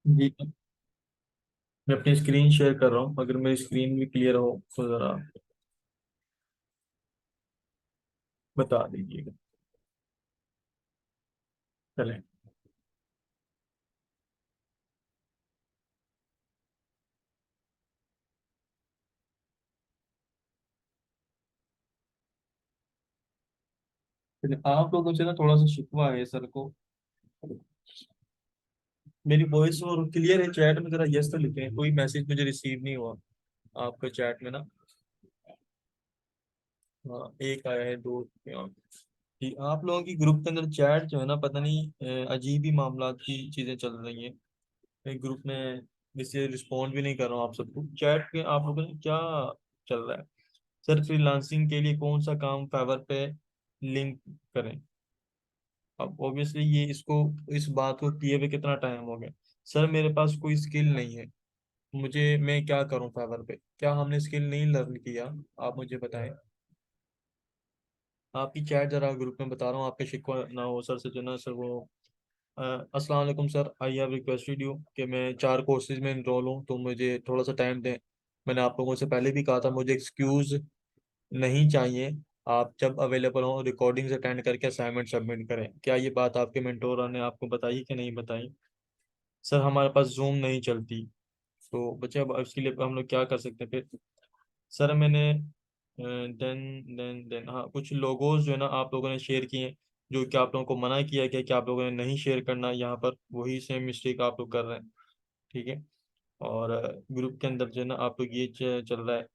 जी, मैं अपनी screen share कर रहा हूँ। अगर मेरी स्क्रीन भी क्लियर हो तो ज़रा बता दीजिएगा। चलें। चलिए, आप लोगों से ना थोड़ा सा शिकवा है सर को। मेरी वॉइस और क्लियर है? चैट में जरा यस तो लिखें, कोई मैसेज मुझे रिसीव नहीं हुआ आपका चैट में ना। हाँ, एक आया है, दो जी। आप लोगों की ग्रुप के अंदर चैट जो है ना, पता नहीं अजीब ही मामला की चीजें चल रही हैं। एक ग्रुप में इससे रिस्पॉन्ड भी नहीं कर रहा हूँ आप सबको। चैट पे आप लोगों ने क्या चल रहा है? सर, फ्रीलांसिंग के लिए कौन सा काम फाइवर पे लिंक करें? अब ऑब्वियसली ये इसको, इस बात को किए हुए कितना टाइम हो गया। सर, मेरे पास कोई स्किल नहीं है। मैं क्या करूं फाइवर पे? क्या हमने स्किल नहीं लर्न किया? आप मुझे बताएं। आपकी चैट जरा ग्रुप में बता रहा हूँ, आपके शिकवा ना हो सर से जो ना सर वो अस्सलाम वालेकुम sir, I have requested you कि मैं 4 कोर्सेज में इनरोल हूँ, तो मुझे थोड़ा सा टाइम दें। मैंने आप लोगों से पहले भी कहा था, मुझे एक्सक्यूज नहीं चाहिए। आप जब अवेलेबल हो रिकॉर्डिंग्स अटेंड करके असाइनमेंट सबमिट करें। क्या ये बात आपके मेंटोर ने आपको बताई कि नहीं बताई? सर, हमारे पास जूम नहीं चलती। तो बच्चे, अब इसके लिए हम लोग क्या कर सकते हैं फिर? सर, मैंने देन हाँ, कुछ लोगोज जो है ना आप लोगों ने शेयर किए हैं, जो कि आप लोगों को मना किया गया कि आप लोगों ने नहीं शेयर करना यहाँ पर। वही सेम मिस्टेक आप लोग कर रहे हैं। ठीक है। और ग्रुप के अंदर जो है ना आप लोग ये चल रहा है,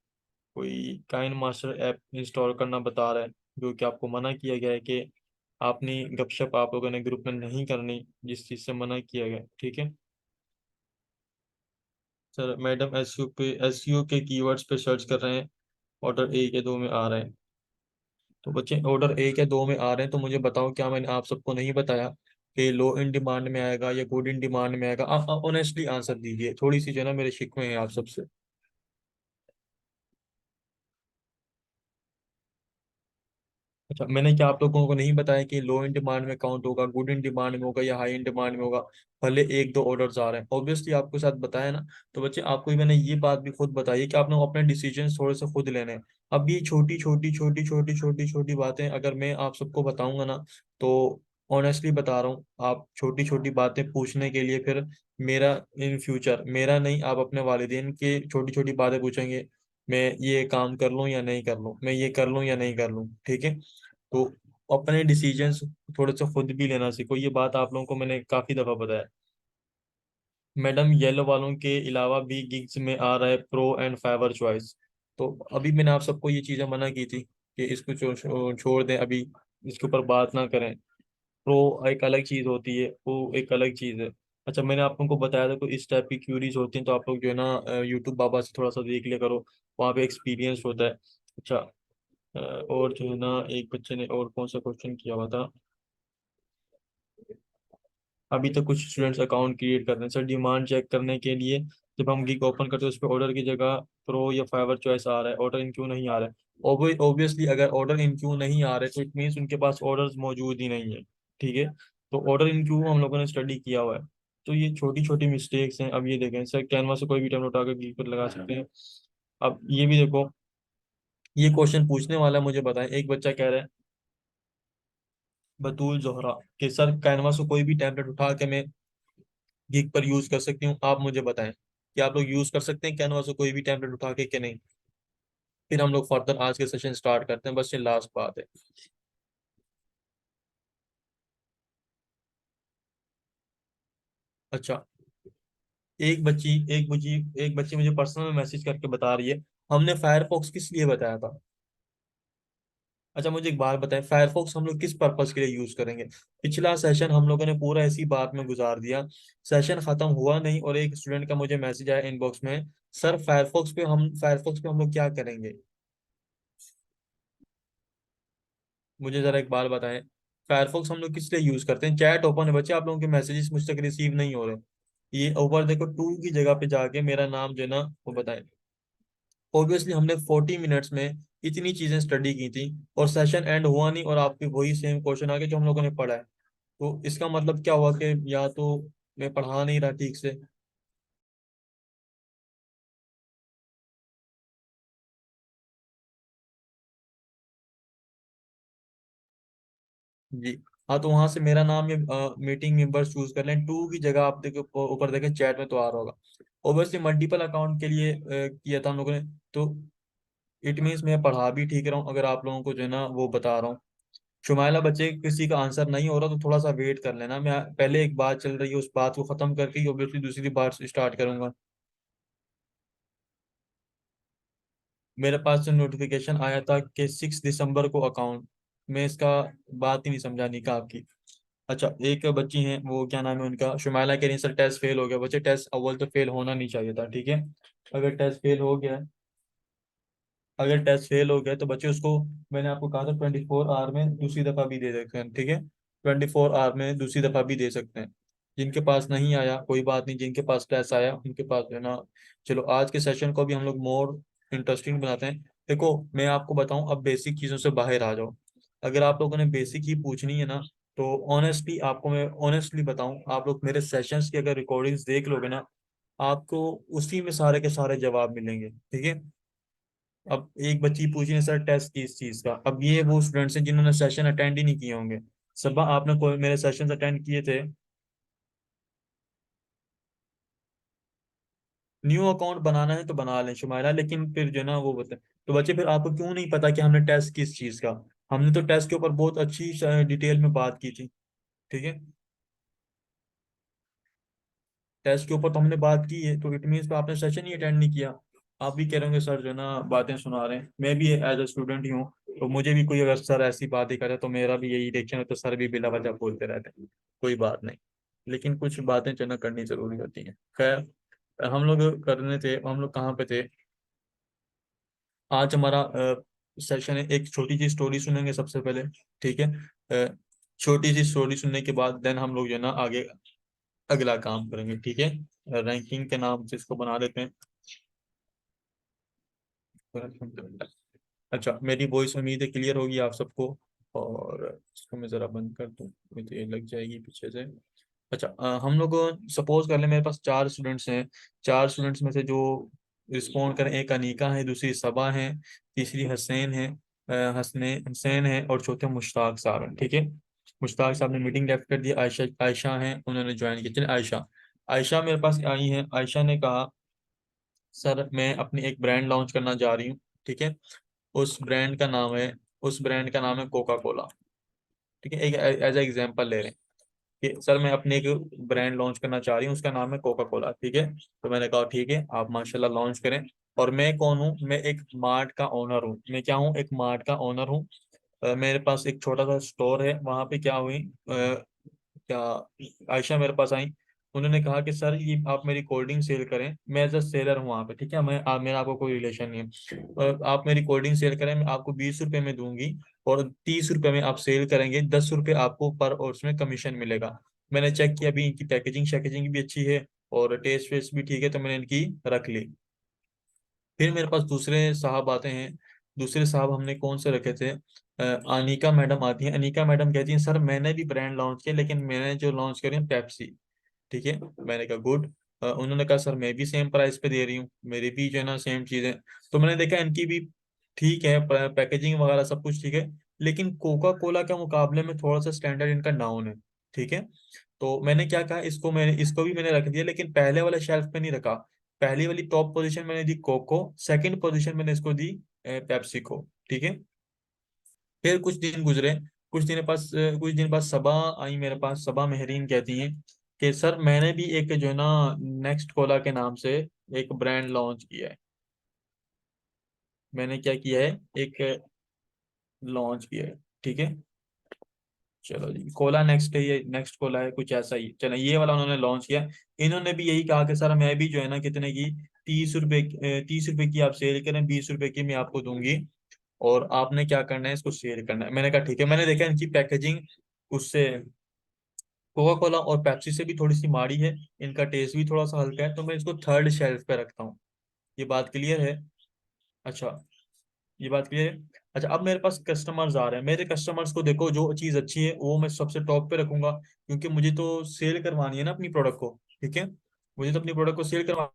कोई काइन मास्टर ऐप इंस्टॉल करना बता रहा है, जो कि आपको मना किया गया है कि आपने गपशप आप लोगों ने ग्रुप में नहीं करनी, जिस चीज़ से मना किया गया है। ठीक है। सर, मैडम एसईओ के कीवर्ड्स पे सर्च कर रहे हैं, ऑर्डर एक या दो में आ रहे हैं। तो बच्चे, ऑर्डर एक या दो में आ रहे हैं, तो मुझे बताओ, क्या मैंने आप सबको नहीं बताया कि लो इन डिमांड में आएगा या गुड इन डिमांड में आएगा? आप ऑनेस्टली आंसर दीजिए। थोड़ी सी जो है ना मेरे शिकवे हैं आप सबसे। अच्छा, मैंने क्या आप लोगों को नहीं बताया कि लो इन डिमांड में काउंट होगा, गुड इन डिमांड में होगा या हाई इन डिमांड में होगा? भले एक दो ऑर्डर्स आ रहे हैं, ऑब्वियसली आपको साथ बताया ना। तो बच्चे, आपको ही मैंने ये बात भी खुद बताई है कि आप लोग अपने डिसीजन थोड़े से खुद लेने हैं। अब ये छोटी छोटी छोटी छोटी छोटी छोटी बातें अगर मैं आप सबको बताऊंगा ना, तो ऑनेस्टली बता रहा हूँ, आप छोटी छोटी बातें पूछने के लिए फिर मेरा, इन फ्यूचर मेरा नहीं, आप अपने वालिदैन के छोटी छोटी बातें पूछेंगे। मैं ये काम कर लूँ या नहीं कर लूँ, मैं ये कर लूँ या नहीं कर लूँ। ठीक है। तो अपने डिसीजंस थोड़े से खुद भी लेना सीखो। ये बात आप लोगों को मैंने काफी दफा बताया। मैडम, येलो वालों के अलावा भी गिग्स में आ रहा है प्रो एंड फाइवर चॉइस। तो अभी मैंने आप सबको ये चीजें मना की थी कि इसको छोड़ दें, अभी इसके ऊपर बात ना करें। प्रो एक अलग चीज होती है, वो एक अलग चीज है। अच्छा, मैंने आप लोगों को बताया था, कोई इस टाइप की क्यूरीज होती हैं तो आप लोग जो है ना यूट्यूब बाबा से थोड़ा सा देख लिया करो, वहाँ पे एक्सपीरियंस होता है। अच्छा, और जो है ना, एक बच्चे ने और कौन सा क्वेश्चन किया हुआ था? अभी तो कुछ स्टूडेंट्स अकाउंट क्रिएट कर रहे हैं सर, डिमांड चेक करने के लिए। जब हम गिग ओपन करते हैं उस पर ऑर्डर की जगह प्रो या फाइवर चॉइस आ रहा है, ऑर्डर इन क्यों नहीं आ रहा है? ऑब्वियसली अगर ऑर्डर इन क्यों नहीं आ रहे तो इट मीन्स उनके पास ऑर्डर्स मौजूद ही नहीं है। ठीक है। तो ऑर्डर इन क्यों हम लोगों ने स्टडी किया हुआ है। तो ये छोटी छोटी मिस्टेक्स हैं। अब ये देखें सर, कैनवा से कोई भी टेम्पलेट उठाकर गिग पर लगा सकते हैं। अब ये भी देखो, ये क्वेश्चन पूछने वाला मुझे बताएं। एक बच्चा कह रहा है, बतूल जोहरा, कि सर कैनवा से कोई भी टेम्पलेट उठा के मैं गिग पर यूज कर सकती हूँ? आप मुझे बताएं कि आप लोग यूज कर सकते हैं कैनवा से कोई भी टेम्पलेट उठा के कि नहीं? फिर हम लोग फर्दर आज के सेशन स्टार्ट करते हैं। बस ये लास्ट बात है। अच्छा, एक बच्ची मुझे पर्सनल मैसेज करके बता रही है, हमने फायरफॉक्स किस लिए बताया था? अच्छा, मुझे एक बात बताएं, फायरफॉक्स हम लोग किस पर्पस के लिए यूज करेंगे? पिछला सेशन हम लोगों ने पूरा ऐसी बात में गुजार दिया, सेशन खत्म हुआ नहीं और एक स्टूडेंट का मुझे मैसेज आया इनबॉक्स में, सर फायरफॉक्स पे हम लोग क्या करेंगे? मुझे जरा एक बात बताएं, फायरफॉक्स हम लोग किस लिए यूज करते हैं? चैट ओपन है बच्चे, आप लोगों के मैसेजेस मुझ तक रिसीव नहीं हो रहे। ये ऊपर देखो, टू की जगह पे जाके मेरा नाम जो है ना वो बताएं। ऑब्वियसली हमने 40 मिनट्स में इतनी चीजें स्टडी की थी और सेशन एंड हुआ नहीं, और आपके वही सेम क्वेश्चन आ गए जो हम लोगों ने पढ़ा है। तो इसका मतलब क्या हुआ कि या तो मैं पढ़ा नहीं रहा ठीक से, जी। हाँ, तो वहां से मेरा नाम या मीटिंग मेंबर चूज कर लें। टू की जगह आप देखो ऊपर देखें चैट में तो आ रहा होगा। ओबियसली मल्टीपल अकाउंट के लिए किया था हम लोगों ने। तो इट मीन्स मैं पढ़ा भी ठीक रहा हूँ, अगर आप लोगों को जो है ना वो बता रहा हूँ। शुमाइला, बच्चे किसी का आंसर नहीं हो रहा तो थोड़ा सा वेट कर लेना। मैं पहले एक बात चल रही है, उस बात को खत्म करके ही ऑब्वियसली दूसरी बात स्टार्ट करूंगा। मेरे पास जो नोटिफिकेशन आया था कि 6 दिसंबर को अकाउंट में इसका, बात ही नहीं समझा निका आपकी। अच्छा, एक बच्ची हैं, वो क्या नाम है उनका, शुमाइला, कह रही है सर टेस्ट फेल हो गया। बच्चे टेस्ट अव्वल तो फेल होना नहीं चाहिए था, ठीक है। अगर टेस्ट फेल हो गया अगर टेस्ट फेल हो गया तो बच्चे उसको, मैंने आपको कहा था 24 आवर में दूसरी दफा भी दे सकते हैं, ठीक है। 24 आवर में दूसरी दफा भी दे सकते हैं। जिनके पास नहीं आया कोई बात नहीं, जिनके पास टेस्ट आया उनके पास जो है ना। चलो आज के सेशन को भी हम लोग मोर इंटरेस्टिंग बनाते हैं। देखो, मैं आपको बताऊं, अब बेसिक चीजों से बाहर आ जाओ। अगर आप लोगों ने बेसिक ही पूछनी है ना, तो ऑनेस्टली आपको मैं ऑनेस्टली बताऊं, आप लोग मेरे सेशंस की अगर रिकॉर्डिंग्स देख लोगे ना, आपको उसी में सारे के सारे जवाब मिलेंगे, ठीक है। अब एक बच्ची पूछी है सर टेस्ट की इस चीज का, अब ये वो स्टूडेंट्स हैं जिन्होंने सेशन अटेंड ही नहीं किए होंगे। सब आपने कोई मेरे सेशंस अटेंड किए थे। न्यू अकाउंट बनाना है तो बना लें शुमाइला, लेकिन फिर जो है ना वो बता। तो बच्चे, फिर आपको क्यों नहीं पता कि हमने टेस्ट किस चीज का, हमने तो टेस्ट के ऊपर बहुत अच्छी डिटेल में बात की थी, ठीक है। टेस्ट के ऊपर तो हमने बात की है, तो इट मीन्स पे आपने सेशन ही अटेंड नहीं किया। आप भी कह रहे होंगे सर जो है ना बातें सुना रहे हैं, मैं भी एज अ स्टूडेंट ही हूँ। तो मुझे भी कोई अगर सर ऐसी बातें करे तो मेरा भी यही रिएक्शन है, तो सर भी बिला वजह बोलते रहते हैं, कोई बात नहीं। लेकिन कुछ बातें जो है ना करनी जरूरी होती हैं। खैर, हम लोग कहाँ पे थे। आज हमारा सेशन है, एक छोटी सी स्टोरी सुनेंगे सबसे पहले, ठीक है। अ, छोटी सी स्टोरी सुनने के बाद देन हम लोग जो है ना आगे अगला काम करेंगे, ठीक है। रैंकिंग के नाम से इसको बना लेते हैं। अच्छा, मेरी वॉइस उम्मीद है क्लियर होगी आप सबको। और इसको मैं ज़रा बंद कर दूँ, मुझे ये लग जाएगी पीछे से। अच्छा, हम लोग सपोज कर लें मेरे पास 4 स्टूडेंट्स हैं। 4 स्टूडेंट्स में से जो रिस्पॉन्ड करें, एक अनीका है, दूसरी सबा है, तीसरी हसैन है, हसने हुसैन है, और चौथे मुश्ताक साहब हैं, ठीक है। मुश्ताक साहब ने मीटिंग लेफ्ट कर दी। आयशा आयशा हैं, उन्होंने ज्वाइन किया। चलिए, आयशा आयशा मेरे पास आई है। आयशा ने कहा सर मैं अपनी एक ब्रांड लॉन्च करना जा रही हूँ, ठीक है। उस ब्रांड का नाम है उस ब्रांड का नाम है कोका कोला, ठीक है। एक एज ए एग्जांपल ले रहे हैं कि सर मैं अपनी एक ब्रांड लॉन्च करना चाह रही हूँ, उसका नाम है कोका कोला, ठीक है। तो मैंने कहा ठीक है, आप माशाल्लाह लॉन्च करें। और मैं कौन हूँ, मैं एक मार्ट का ओनर हूँ। मैं क्या हूँ, एक मार्ट का ओनर हूँ। मेरे पास एक छोटा सा स्टोर है। वहां पे क्या हुई, क्या आयशा मेरे पास आई। उन्होंने कहा कि सर ये आप मेरी कोल्ड ड्रिंक सेल करें, मैं एज अ सेलर हूँ वहाँ पे, ठीक है। मेरा आपको कोई रिलेशन नहीं है। आप मेरी कोल्ड ड्रिंक सेल करें, मैं आपको 20 रुपए में दूंगी। और 30 रुपए में आप सेल करेंगे, 10 रुपए आपको पर और उसमें कमीशन मिलेगा। मैंने चेक किया, अभी इनकी पैकेजिंग शैकेजिंग भी अच्छी है और टेस्ट वेस्ट भी ठीक है, तो मैंने इनकी रख ली। फिर मेरे पास दूसरे साहब आते हैं। दूसरे साहब हमने कौन से रखे थे, अनीका मैडम आती हैं। अनीका मैडम कहती हैं सर मैंने भी ब्रांड लॉन्च किया, लेकिन मैंने जो लॉन्च करी है पेप्सी, ठीक है। मैंने कहा गुड। उन्होंने कहा सर मैं भी सेम प्राइस पे दे रही हूँ, मेरी भी जो है ना सेम चीज़ है। तो मैंने देखा इनकी भी ठीक है, पैकेजिंग वगैरह सब कुछ ठीक है। लेकिन कोका कोला के मुकाबले में थोड़ा सा स्टैंडर्ड इनका डाउन है, ठीक है। तो मैंने क्या कहा, इसको भी मैंने रख दिया, लेकिन पहले वाले शेल्फ पे नहीं रखा। पहली वाली टॉप पोजीशन मैंने दी कोको, सेकंड पोजीशन मैंने इसको दी पेप्सी को, ठीक है। फिर कुछ दिन गुजरे। कुछ दिन बाद सबा आई मेरे पास। सबा मेहरीन कहती हैं कि सर मैंने भी एक जो है ना नेक्स्ट कोला के नाम से एक ब्रांड लॉन्च किया है। मैंने क्या किया है, एक लॉन्च किया है, ठीक है। चलो जी, कोला नेक्स्ट है, ये नेक्स्ट कोला है, कुछ ऐसा ही। चलो, ये वाला उन्होंने लॉन्च किया। इन्होंने भी यही कहा कि सर मैं भी जो है ना कितने की, 30 रुपए, 30 रुपए की आप सेल करें, 20 रुपए की मैं आपको दूंगी। और आपने क्या करना है, इसको शेयर करना है। मैंने कहा ठीक है। मैंने देखा इनकी पैकेजिंग उससे कोका कोला और पेप्सी से भी थोड़ी सी माड़ी है, इनका टेस्ट भी थोड़ा सा हल्का है, तो मैं इसको थर्ड शेल्फ पे रखता हूँ। ये बात क्लियर है। अच्छा, ये बात क्लियर है। अच्छा, अब मेरे पास कस्टमर्स आ रहे हैं। मेरे कस्टमर्स को देखो, जो चीज़ अच्छी है वो मैं सबसे टॉप पे रखूंगा, क्योंकि मुझे तो सेल करवानी है ना अपनी प्रोडक्ट को, ठीक है। मुझे तो अपनी प्रोडक्ट को सेल करवा।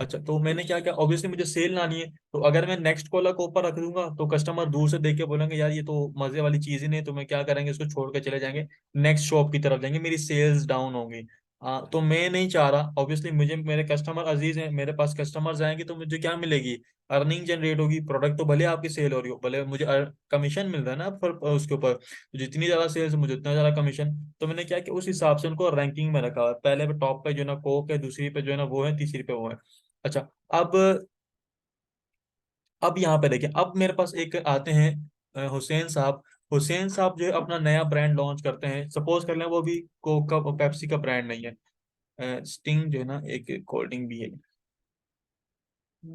अच्छा, तो मैंने क्या किया, ऑब्वियसली मुझे सेल लानी है, तो अगर मैं नेक्स्ट कॉलर को ऊपर रख दूंगा तो कस्टमर दूर से देख के बोलेंगे यार ये तो मजे वाली चीज ही नहीं, तो मैं क्या करेंगे, इसको छोड़ के चले जाएंगे, नेक्स्ट शॉप की तरफ जाएंगे, मेरी सेल्स डाउन होंगी। तो मैं नहीं चाह रहा, ऑब्वियसली मुझे मेरे कस्टमर अजीज हैं, मेरे पास कस्टमर्स आएंगे तो मुझे क्या मिलेगी, अर्निंग जनरेट होगी, प्रोडक्ट तो भले आपकी सेल हो रही हो, भले मुझे कमीशन मिल रहा है ना पर उसके ऊपर, तो जितनी ज्यादा सेल्स मुझे उतना ज्यादा कमीशन। तो मैंने क्या कि उस हिसाब से उनको रैंकिंग में रखा हुआ है, पहले पे टॉप पे जो है ना कोक है, दूसरी पे जो है ना वो है, तीसरी पे वो है। अच्छा, अब अब यहाँ पे देखिए, अब मेरे पास एक आते हैं हुसैन साहब। हुसैन साहब जो है अपना नया ब्रांड लॉन्च करते हैं, सपोज कर लें वो भी कोक का पेप्सी का ब्रांड नहीं है, स्टिंग जो है ना एक कोल्ड ड्रिंक भी है,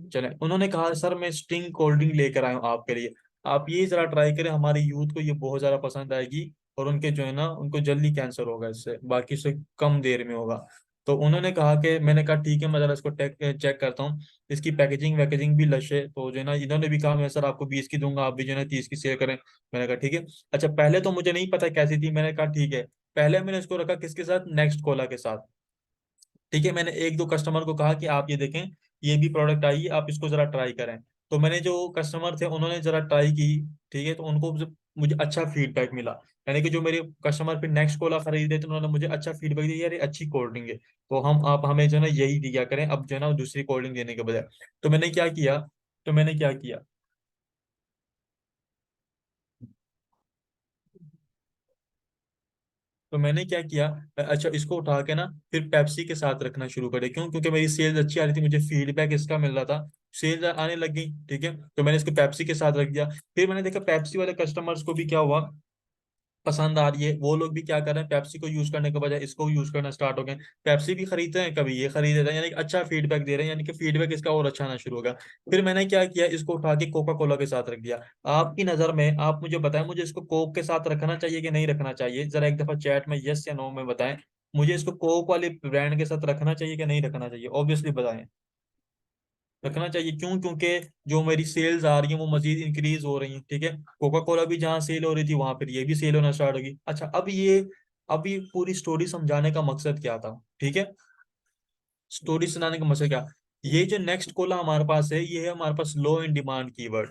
चले उन्होंने कहा सर मैं स्टिंग कोल्ड ड्रिंक लेकर आया हूँ आपके लिए, आप ये जरा ट्राई करें, हमारे यूथ को ये बहुत ज्यादा पसंद आएगी, और उनके जो है ना उनको जल्दी कैंसर होगा इससे, बाकी से कम देर में होगा। तो उन्होंने कहा कि, मैंने कहा ठीक है मैं जरा इसको चेक करता हूँ, इसकी पैकेजिंग वैकेजिंग भी लश है, तो जो है ना इन्होंने भी कहा मैं सर आपको 20 की दूंगा, आप भी जो है ना 30 की सेल करें। मैंने कहा ठीक है। अच्छा, पहले तो मुझे नहीं पता कैसी थी, मैंने कहा ठीक है, पहले मैंने इसको रखा किसके साथ, नेक्स्ट कोला के साथ। ठीक है, मैंने एक दो कस्टमर को कहा कि आप ये देखें, ये भी प्रोडक्ट आई है, आप इसको जरा ट्राई करें। तो मैंने जो कस्टमर थे उन्होंने जरा ट्राई की, ठीक है, तो उनको मुझे अच्छा फीडबैक मिला, यानी कि जो मेरे कस्टमर फिर नेक्स्ट कोला खरीदे तो उन्होंने मुझे अच्छा फीडबैक दिया, यार ये अच्छी कोल्ड ड्रिंक है, तो हम आप हमें जो है ना यही दिया करें, अब जो है ना दूसरी कोल्ड ड्रिंक देने के बजाय। तो मैंने क्या किया, तो मैंने क्या किया तो मैंने क्या किया, अच्छा इसको उठा के ना फिर पेप्सी के साथ रखना शुरू करे, क्यों, क्योंकि मेरी सेल्स अच्छी आ रही थी, मुझे फीडबैक इसका मिल रहा था, सेल्स आने लग गई, ठीक है, तो मैंने इसको पेप्सी के साथ रख दिया। फिर मैंने देखा पेप्सी वाले कस्टमर्स को भी क्या हुआ, पसंद आ रही है, वो लोग भी क्या कर रहे हैं, पेप्सी को यूज करने के बजाय इसको यूज करना स्टार्ट हो गए, पेप्सी भी खरीदते हैं, कभी ये खरीद लेते हैं, यानी कि अच्छा फीडबैक दे रहे हैं, यानी कि फीडबैक इसका और अच्छा आना शुरू होगा। फिर मैंने क्या किया, इसको उठा के कोका कोला के साथ रख दिया। आपकी नजर में आप मुझे बताएं, मुझे इसको कोक के साथ रखना चाहिए कि नहीं रखना चाहिए, जरा एक दफा चैट में यस या नो में बताएं, मुझे इसको कोक वाले ब्रांड के साथ रखना चाहिए कि नहीं रखना चाहिए, ऑब्वियसली बताएं। रखना चाहिए, क्यों, क्योंकि जो मेरी सेल्स आ रही है वो मजीद इंक्रीज हो रही है, ठीक है, कोका कोला भी जहाँ सेल हो रही थी वहां पर ये भी सेल होना स्टार्ट होगी। अच्छा, अब ये पूरी स्टोरी समझाने का मकसद क्या था, ठीक है, स्टोरी सुनाने का मकसद क्या, ये जो नेक्स्ट कोला हमारे पास है, ये है हमारे पास लो इन डिमांड कीवर्ड,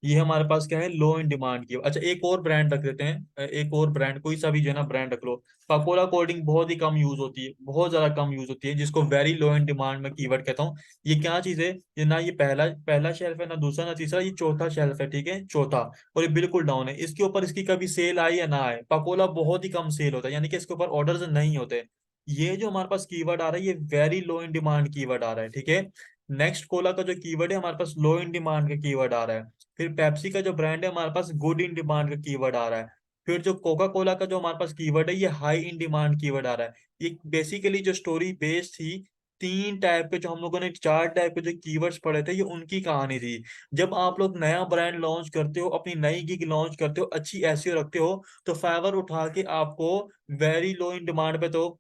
ये हमारे पास क्या है, लो इन डिमांड की। अच्छा, एक और ब्रांड रख देते हैं, एक और ब्रांड कोई सा भी जो है ना ब्रांड रख लो। कोला कोल्डिंग बहुत ही कम यूज होती है, बहुत ज्यादा कम यूज होती है, जिसको वेरी लो इन डिमांड में कीवर्ड कहता हूँ। ये क्या चीज है, ये ना ये पहला पहला शेल्फ है, ना दूसरा ना तीसरा, ये चौथा शेल्फ है, ठीक है, चौथा, और ये बिल्कुल डाउन है, इसके ऊपर इसकी कभी सेल आई या ना आए, पकोला बहुत ही कम सेल होता है, यानी कि इसके ऊपर ऑर्डर्स नहीं होते। ये जो हमारे पास कीवर्ड आ रहा है, ये very low in demand keyword आ रहा है, ठीक है। नेक्स्ट कोला का जो कीवर्ड है हमारे पास लो इन डिमांड का कीवर्ड आ रहा है। फिर पेप्सी का जो ब्रांड है हमारे पास गुड इन डिमांड का कीवर्ड आ रहा है। फिर जो कोका कोला का जो हमारे पास कीवर्ड है, ये हाई इन डिमांड कीवर्ड आ रहा है। ये बेसिकली जो स्टोरी बेस्ड थी, तीन टाइप के जो हम लोगों ने चार टाइप के जो कीवर्ड्स पढ़े थे, ये उनकी कहानी थी। जब आप लोग नया ब्रांड लॉन्च करते हो, अपनी नई गिग लॉन्च करते हो, अच्छी एसईओ रखते हो, तो फाइवर उठा के आपको वेरी लो इन डिमांड पे तो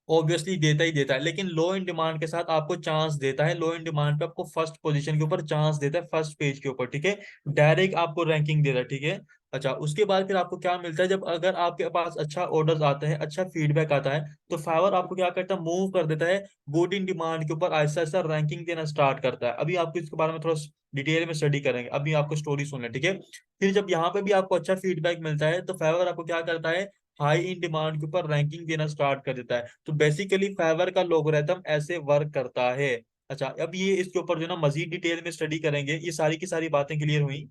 ऑब्वियसली देता ही देता है, लेकिन लो इन डिमांड के साथ आपको चांस देता है, लो इन डिमांड पे आपको फर्स्ट पोजीशन के ऊपर चांस देता है, फर्स्ट पेज के ऊपर, ठीक है, डायरेक्ट आपको रैंकिंग देता है, ठीक है। अच्छा, उसके बाद फिर आपको क्या मिलता है, जब अगर आपके पास अच्छा ऑर्डर्स आते हैं, अच्छा फीडबैक आता है, तो फाइवर आपको क्या करता है, मूव कर देता है गुड इन डिमांड के ऊपर, ऐसा ऐसा रैंकिंग देना स्टार्ट करता है। अभी आपको इसके बारे में थोड़ा डिटेल में स्टडी करेंगे, अभी आपको स्टोरी सुनना है, ठीक है। फिर जब यहाँ पे भी आपको अच्छा फीडबैक मिलता है, तो फाइवर आपको क्या करता है, हाई इन डिमांड के ऊपर रैंकिंग देना स्टार्ट कर देता है। तो बेसिकली फाइवर का लोगरिथम ऐसे वर्क करता है। अच्छा, अब ये इसके ऊपर जो ना मजीद डिटेल में स्टडी करेंगे, ये सारी की सारी बातें क्लियर हुई,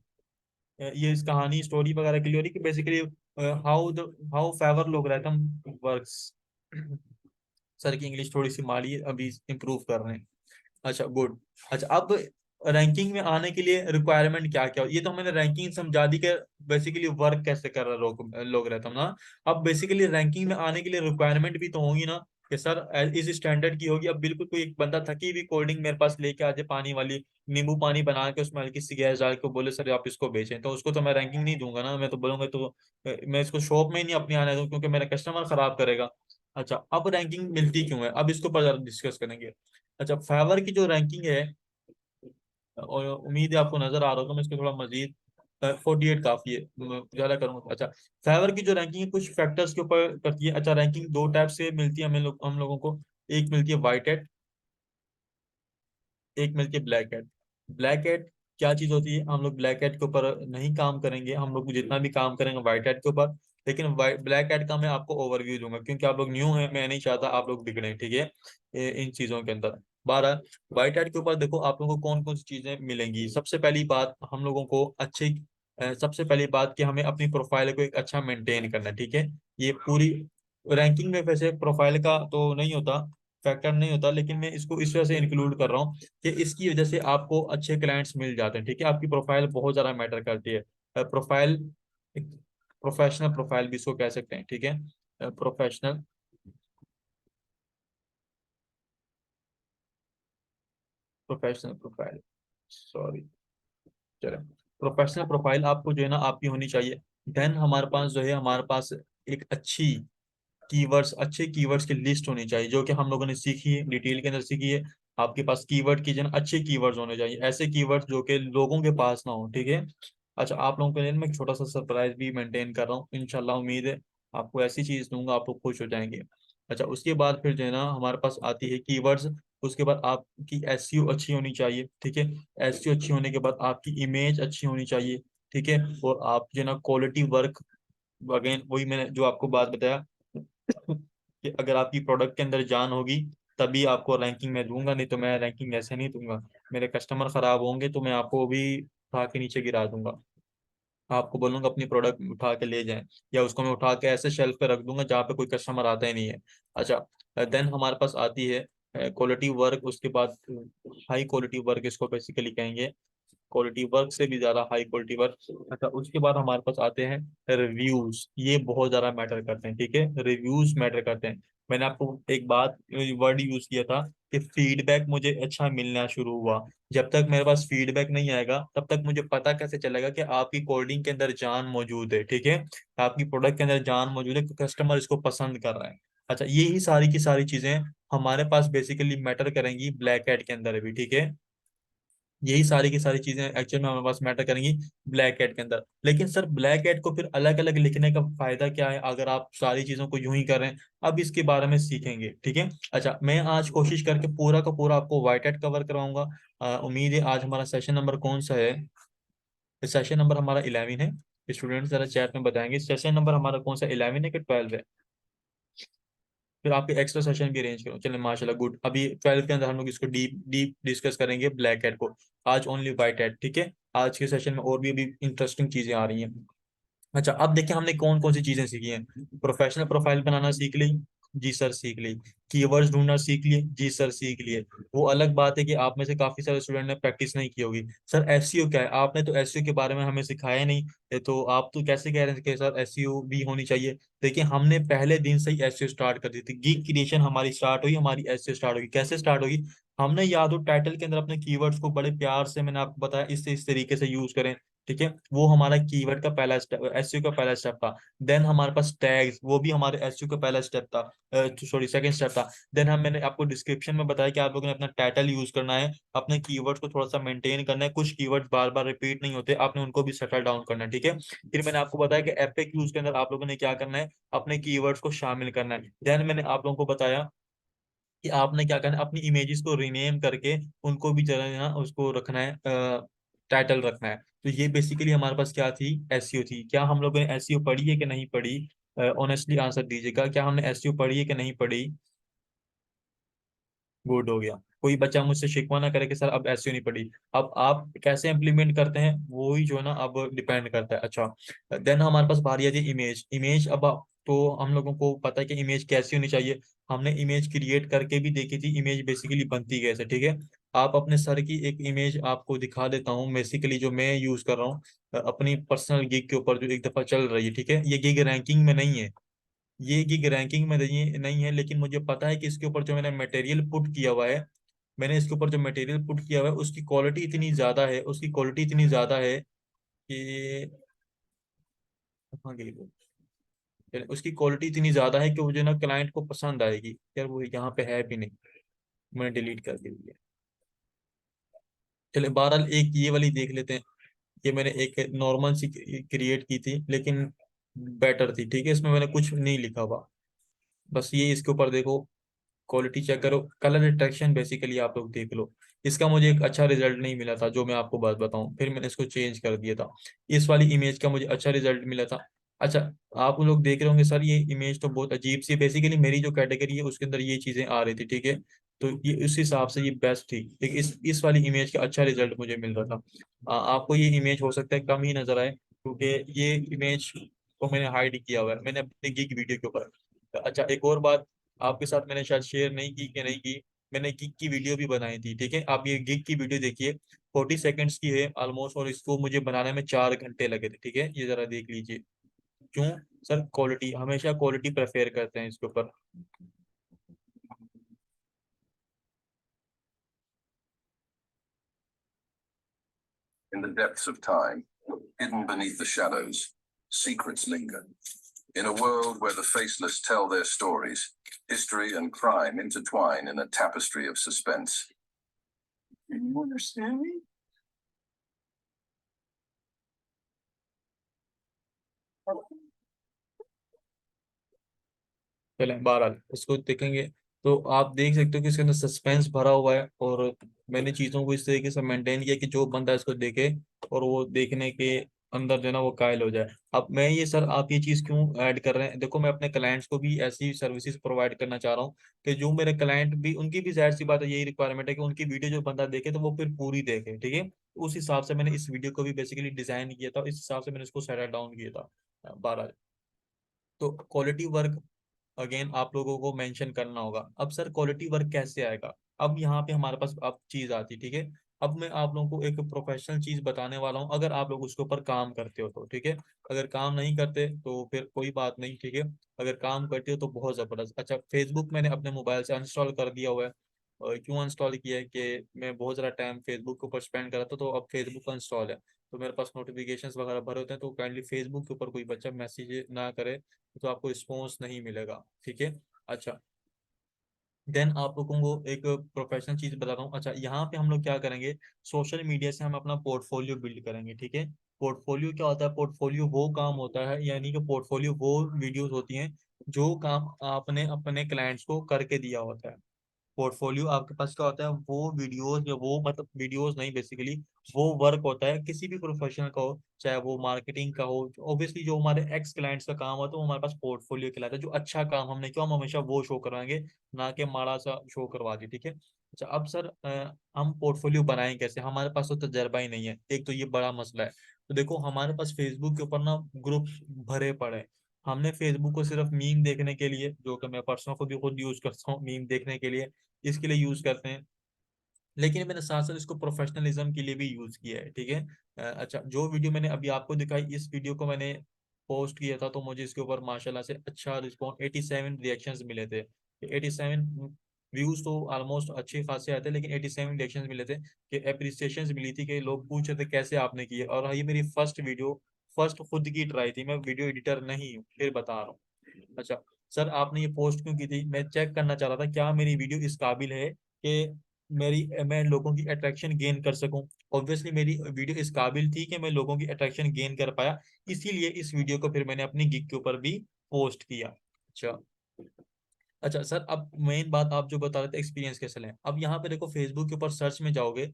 ये इस कहानी स्टोरी वगैरह क्लियर हुई कि basically how fiver logarithm works. Sir की इंग्लिश थोड़ी सी माली अभी इंप्रूव कर रहे हैं। अच्छा, गुड। अच्छा, अब रैंकिंग में आने के लिए रिक्वायरमेंट क्या क्या, ये तो मैंने रैंकिंग समझा दी कि बेसिकली वर्क कैसे कर रहा लोग रहता हूँ ना। अब बेसिकली रैंकिंग में आने के लिए रिक्वायरमेंट भी तो होंगी ना, कि सर इस स्टैंडर्ड की होगी। अब बिल्कुल कोई एक बंदा थकी हुई कोल्ड ड्रिंक मेरे पास लेके आ जाए, पानी वाली, नींबू पानी बना के उसमें हल्की सी गैस डाल के बोले सर आप इसको बेचें, तो उसको तो मैं रैंकिंग नहीं दूंगा ना, मैं तो बोलूंगा तो मैं इसको शॉप में ही नहीं अपने आने दूं, क्योंकि मेरा कस्टमर खराब करेगा। अच्छा, अब रैंकिंग मिलती क्यों है, अब इसके ऊपर डिस्कस करेंगे। अच्छा, फाइवर की जो रैंकिंग है, और उम्मीद है आपको नजर आ रहा होगा, मैं इसको थोड़ा मजीद 48 काफी है, मैं ज्यादा करूंगा। अच्छा, फाइवर की जो रैंकिंग है कुछ फैक्टर्स के ऊपर करती है। अच्छा, रैंकिंग दो टाइप से मिलती है हम लोगों को, एक मिलती है वाइट, एक मिलके ब्लैक हेड। ब्लैक हेड क्या चीज होती है? हम लोग ब्लैक हेड के ऊपर नहीं काम करेंगे, हम लोग जितना भी काम करेंगे व्हाइट हेड के ऊपर। लेकिन ब्लैक हेड का मैं आपको ओवरव्यू दूंगा, क्योंकि आप लोग न्यू हैं, मैं नहीं चाहता आप लोग बिगड़े, ठीक है, इन चीजों के अंदर। 12, व्हाइट हेड के ऊपर देखो आप लोगों को कौन कौन सी चीजें मिलेंगी। सबसे पहली बात हम लोगों को सबसे पहली बात कि हमें अपनी प्रोफाइल को एक अच्छा मेंटेन करना है, ठीक है। ये पूरी रैंकिंग में वैसे प्रोफाइल का तो नहीं होता, फैक्टर नहीं होता, लेकिन मैं इसको इस वजह से इंक्लूड कर रहा हूँ कि इसकी वजह से आपको अच्छे क्लाइंट्स मिल जाते हैं, ठीक है। आपकी प्रोफाइल बहुत ज्यादा मैटर करती है। प्रोफाइल, प्रोफेशनल प्रोफाइल भी इसको कह सकते हैं, ठीक है। प्रोफेशनल, प्रोफेशनल प्रोफाइल, सॉरी, चलो, प्रोफेशनल प्रोफाइल आपको जो है ना आपकी होनी चाहिए। देन हमारे पास जो है, हमारे पास एक कीवर्ड्स, अच्छे कीवर्ड्स की लिस्ट होनी चाहिए, जो कि हम लोगों ने सीखी है, डिटेल के अंदर सीखी है। आपके पास कीवर्ड की जन अच्छे कीवर्ड्स होने चाहिए, ऐसे कीवर्ड्स जो कि लोगों के पास ना हो, ठीक है। अच्छा, आप लोगों के लिए मैं एक छोटा सा सरप्राइज भी मेंटेन कर रहा हूँ, इंशाल्लाह उम्मीद है आपको ऐसी चीज दूंगा आप लोग खुश हो जाएंगे। अच्छा, उसके बाद फिर जो है ना हमारे पास आती है कीवर्ड्स। उसके बाद आपकी एसईओ अच्छी होनी चाहिए, ठीक है। एसईओ अच्छी होने के बाद आपकी इमेज अच्छी होनी चाहिए, ठीक है। और आप जो है ना क्वालिटी वर्क, अगेन वही मैंने जो आपको बात बताया कि अगर आपकी प्रोडक्ट के अंदर जान होगी तभी आपको रैंकिंग में दूंगा, नहीं तो मैं रैंकिंग ऐसे नहीं दूंगा। मेरे कस्टमर खराब होंगे तो मैं आपको भी उठा के नीचे गिरा दूंगा। आपको बोलूंगा अपनी प्रोडक्ट उठा के ले जाएं, या उसको मैं उठा के ऐसे शेल्फ पे रख दूंगा जहाँ पे कोई कस्टमर आता ही नहीं है। अच्छा, देन हमारे पास आती है क्वालिटी वर्क। उसके बाद हाई क्वालिटी वर्क इसको बेसिकली कहेंगे, क्वालिटी वर्क से भी ज्यादा हाई क्वालिटी वर्क। अच्छा, उसके बाद हमारे पास आते हैं रिव्यूज। ये बहुत ज्यादा मैटर करते हैं, ठीक है, रिव्यूज मैटर करते हैं। मैंने आपको एक बात, वर्ड यूज किया था कि फीडबैक मुझे अच्छा मिलना शुरू हुआ। जब तक मेरे पास फीडबैक नहीं आएगा तब तक मुझे पता कैसे चलेगा कि आपकी कोडिंग के अंदर जान मौजूद है, ठीक है, आपकी प्रोडक्ट के अंदर जान मौजूद है, कस्टमर इसको पसंद कर रहा है। अच्छा, यही सारी की सारी चीजें हमारे पास बेसिकली मैटर करेंगी ब्लैक हैट के अंदर भी, ठीक है। यही सारी की सारी चीजें एक्चुअल में हमारे पास मैटर करेंगी ब्लैक हैट के अंदर। लेकिन सर ब्लैक हैट को फिर अलग अलग लिखने का फायदा क्या है अगर आप सारी चीजों को यूं ही कर रहे हैं? अब इसके बारे में सीखेंगे, ठीक है। अच्छा, मैं आज कोशिश करके पूरा का पूरा आपको व्हाइट हैट कवर करवाऊंगा। उम्मीद है आज हमारा सेशन नंबर कौन सा है? सेशन नंबर हमारा 11 है। स्टूडेंट जरा चैट में बताएंगे सेशन नंबर हमारा कौन सा, 11 है कि 12 है? फिर आपके एक्स्ट्रा सेशन भी अरेंज करो, चले माशाल्लाह, गुड। अभी 12 के अंदर हम लोग इसको डीप डीप डिस्कस करेंगे ब्लैक हेड को। आज ओनली व्हाइट हेड, ठीक है। आज के सेशन में और भी अभी इंटरेस्टिंग चीजें आ रही हैं। अच्छा, अब देखिए हमने कौन कौन सी चीजें सीखी हैं। प्रोफेशनल प्रोफाइल बनाना सीख ली, जी सर सीख ली। कीवर्ड्स ढूंढना सीख लिए, जी सर सीख लिए। वो अलग बात है कि आप में से काफी सारे स्टूडेंट ने प्रैक्टिस नहीं की होगी। सर एसईओ क्या है? आपने तो एसईओ के बारे में हमें सिखाया नहीं। ये तो आप तो कैसे कह रहे हैं कि सर एसईओ भी होनी चाहिए? देखिए हमने पहले दिन से ही एसईओ स्टार्ट कर दी थी, गीक क्रिएशन हमारी स्टार्ट हुई, हमारी एसईओ स्टार्ट होगी। कैसे स्टार्ट होगी? हमने याद हो टाइटल के अंदर अपने कीवर्ड्स को बड़े प्यार से मैंने आपको बताया इस तरीके से यूज करें, ठीक है। वो हमारा कीवर्ड का पहला स्टेप, एसईओ का पहला स्टेप था। देन हमारे पास टैग्स, वो भी हमारे एसईओ का पहला स्टेप था, सॉरी सेकंड स्टेप था। देन मैंने आपको डिस्क्रिप्शन में बताया कि आप लोगों ने अपना टाइटल यूज करना है, अपने कीवर्ड्स को थोड़ा सा मेंटेन करना है, कुछ कीवर्ड्स बार बार रिपीट नहीं होते, आपने उनको भी सेटल डाउन करना है, ठीक है। फिर मैंने आपको बताया कि एपिक यूज के अंदर आप लोगों ने क्या करना है, अपने कीवर्ड्स को शामिल करना है। देन मैंने आप लोगों को बताया कि आपने क्या करना है, अपनी इमेजेस को रीनेम करके उनको भी जरा ना उसको रखना है, टाइटल रखना है। तो ये बेसिकली हमारे पास क्या थी, एसईओ थी। क्या हम लोगों ने एसईओ पढ़ी है कि नहीं पढ़ी? ऑनेस्टली आंसर दीजिएगा, क्या हमने एसईओ पढ़ी है कि नहीं पढ़ी? गुड हो गया। कोई बच्चा मुझसे शिकवा ना करे कि सर अब एसईओ नहीं पढ़ी। अब आप कैसे इम्प्लीमेंट करते हैं वो ही जो है ना अब डिपेंड करता है। अच्छा, देन हमारे पास बारी आती है इमेज। इमेज अब तो हम लोगों को पता है कि इमेज कैसी होनी चाहिए। हमने इमेज क्रिएट करके भी देखी थी, इमेज बेसिकली बनती कैसे, ठीक है। आप अपने सर की एक इमेज आपको दिखा देता हूँ, बेसिकली जो मैं यूज कर रहा हूँ अपनी पर्सनल गिग के ऊपर, जो एक दफा चल रही है, ठीक है। ये गिग रैंकिंग में नहीं है, ये गिग रैंकिंग में नहीं है, लेकिन मुझे पता है कि इसके ऊपर जो मैंने मटेरियल पुट किया हुआ है, मैंने इसके ऊपर जो मटेरियल पुट किया हुआ है उसकी क्वालिटी इतनी ज्यादा है, उसकी क्वालिटी इतनी ज्यादा है कि कहाँ गई वो? उसकी क्वालिटी इतनी ज्यादा है कि वो जो ना क्लाइंट को पसंद आएगी। यार वो यहाँ पे है भी नहीं, मैंने डिलीट कर दी है। चले बहरहाल एक ये वाली देख लेते हैं। ये मैंने एक नॉर्मल सी क्रिएट की थी, लेकिन बेटर थी, ठीक है। इसमें मैंने कुछ नहीं लिखा हुआ, बस ये इसके ऊपर देखो, क्वालिटी चेक करो, कलर डिटेक्शन बेसिकली आप लोग देख लो। इसका मुझे एक अच्छा रिजल्ट नहीं मिला था, जो मैं आपको बात बताऊं, फिर मैंने इसको चेंज कर दिया था। इस वाली इमेज का मुझे अच्छा रिजल्ट मिला था। अच्छा, आप लोग देख रहे होंगे सर ये इमेज तो बहुत अजीब सी, बेसिकली मेरी जो कैटेगरी है उसके अंदर ये चीजें आ रही थी, ठीक है। तो ये उस हिसाब से ये बेस्ट थी, लेकिन इस वाली इमेज का अच्छा रिजल्ट मुझे मिल रहा था। आपको ये इमेज हो सकता है कम ही नजर आए, क्योंकि ये इमेज को मैंने हाइड किया हुआ है, मैंने अपने गिग वीडियो के ऊपर। अच्छा, एक और बात आपके साथ मैंने शायद शेयर नहीं की कि नहीं की, मैंने गिग की वीडियो भी बनाई थी, ठीक है। आप ये गिग की वीडियो देखिए, 40 सेकेंड्स की है ऑलमोस्ट, और इसको मुझे बनाने में 4 घंटे लगे थे, ठीक है। ये जरा देख लीजिए। क्यों? सर क्वालिटी, हमेशा क्वालिटी प्रेफर करते हैं इसके ऊपर। In the depths of time, hidden beneath the shadows, secrets linger. In a world where the faceless tell their stories, history and crime intertwine in a tapestry of suspense. Can you understand me? चलें, बहरहाल इसको देखेंगे तो आप देख सकते हो कि इसके अंदर सस्पेंस भरा हुआ है, और मैंने चीज़ों को इस तरीके से मेंटेन किया कि जो बंदा इसको देखे और वो देखने के अंदर जो है ना वो कायल हो जाए। अब मैं ये सर, आप ये चीज़ क्यों ऐड कर रहे हैं? देखो, मैं अपने क्लाइंट्स को भी ऐसी सर्विसेज प्रोवाइड करना चाह रहा हूँ कि जो मेरे क्लाइंट भी, उनकी भी जाहिर सी बात है यही रिक्वायरमेंट है कि उनकी वीडियो जो बंदा देखे तो वो फिर पूरी देखे, ठीक है। उस हिसाब से मैंने इस वीडियो को भी बेसिकली डिजाइन किया था, इस हिसाब से मैंने इसको सेटल डाउन किया था। 12। तो क्वालिटी वर्क अगेन आप लोगों को मेंशन करना होगा। अब सर क्वालिटी वर्क कैसे आएगा? अब यहाँ पे हमारे पास अब चीज आती है, ठीक है। अब मैं आप लोगों को एक प्रोफेशनल चीज बताने वाला हूँ, अगर आप लोग उसके ऊपर काम करते हो तो ठीक है। अगर काम नहीं करते तो फिर कोई बात नहीं, ठीक है। अगर काम करते हो तो बहुत जबरदस्त। अच्छा, फेसबुक मैंने अपने मोबाइल से अनस्टॉल कर दिया हुआ है। और क्यों अनस्टॉल किया है कि मैं बहुत ज़्यादा टाइम फेसबुक के ऊपर स्पेंड कर रहा था, तो अब फेसबुक अनस्टॉल है। तो मेरे पास नोटिफिकेशंस वगैरह भरे होते हैं, तो काइंडली फेसबुक के ऊपर कोई बच्चा मैसेज ना करे तो आपको रिस्पॉन्स नहीं मिलेगा, ठीक है। अच्छा, देन आप लोगों को एक प्रोफेशनल चीज बताता हूँ। अच्छा, यहाँ पे हम लोग क्या करेंगे, सोशल मीडिया से हम अपना पोर्टफोलियो बिल्ड करेंगे, ठीक है। पोर्टफोलियो क्या होता है? पोर्टफोलियो वो काम होता है, यानी कि पोर्टफोलियो वो वीडियोस होती हैं जो काम आपने अपने क्लाइंट्स को करके दिया होता है। पोर्टफोलियो आपके पास क्या होता है? वो वीडियोस, या वो मतलब वीडियोस नहीं, बेसिकली वो वर्क होता है किसी भी प्रोफेशनल का हो, चाहे वो मार्केटिंग का हो। ऑब्वियसली जो हमारे एक्स क्लाइंट्स का काम होता है वो हमारे पास पोर्टफोलियो कहलाता है। जो अच्छा काम हमने किया हम हमेशा वो शो करवाएंगे, ना कि माड़ा सा शो करवा दी, ठीक है। अच्छा, अब सर हम पोर्टफोलियो बनाएं कैसे? हमारे पास तो तजर्बा ही नहीं है, एक तो ये बड़ा मसला है। तो देखो, हमारे पास फेसबुक के ऊपर ना ग्रुप भरे पड़े हैं। हमने फेसबुक को सिर्फ मीम देखने के लिए, जो कि मैं पर्सनल को भी खुद यूज करता हूँ मीम देखने के लिए, इसके लिए यूज करते हैं। लेकिन मैंने साथ साथ इसको प्रोफेशनलिज्म के लिए भी यूज किया है, ठीक है। अच्छा, जो वीडियो मैंने अभी आपको दिखाई, इस वीडियो को मैंने पोस्ट किया था तो मुझे इसके ऊपर माशाल्लाह से अच्छा रिस्पॉन्स, 87 रिएक्शंस मिले थे। 87 व्यूज तो ऑलमोस्ट अच्छे खासे आए थे, लेकिन 87 रिएक्शंस मिले थे, कि अप्रिसिएशन मिली थी, कि लोग पूछ रहे थे कैसे आपने किए। और ये मेरी फर्स्ट वीडियो, फर्स्ट खुद की ट्राई थी, मैं वीडियो एडिटर नहीं हूँ, फिर बता रहा हूँ। अच्छा, सर आपने ये पोस्ट क्यों की थी? मैं चेक करना चाह रहा था क्या मेरी वीडियो इस काबिल है कि मैं लोगों की अट्रैक्शन गेन कर सकूं। ऑब्वियसली मेरी वीडियो इस काबिल थी कि मैं लोगों की अट्रैक्शन गेन कर पाया, इसीलिए इस वीडियो को फिर मैंने अपनी गिग के ऊपर भी पोस्ट किया। अच्छा। अच्छा सर, अब मेन बात आप जो बता रहे थे एक्सपीरियंस कैसे लें, अब यहाँ पे देखो फेसबुक के ऊपर सर्च में जाओगे,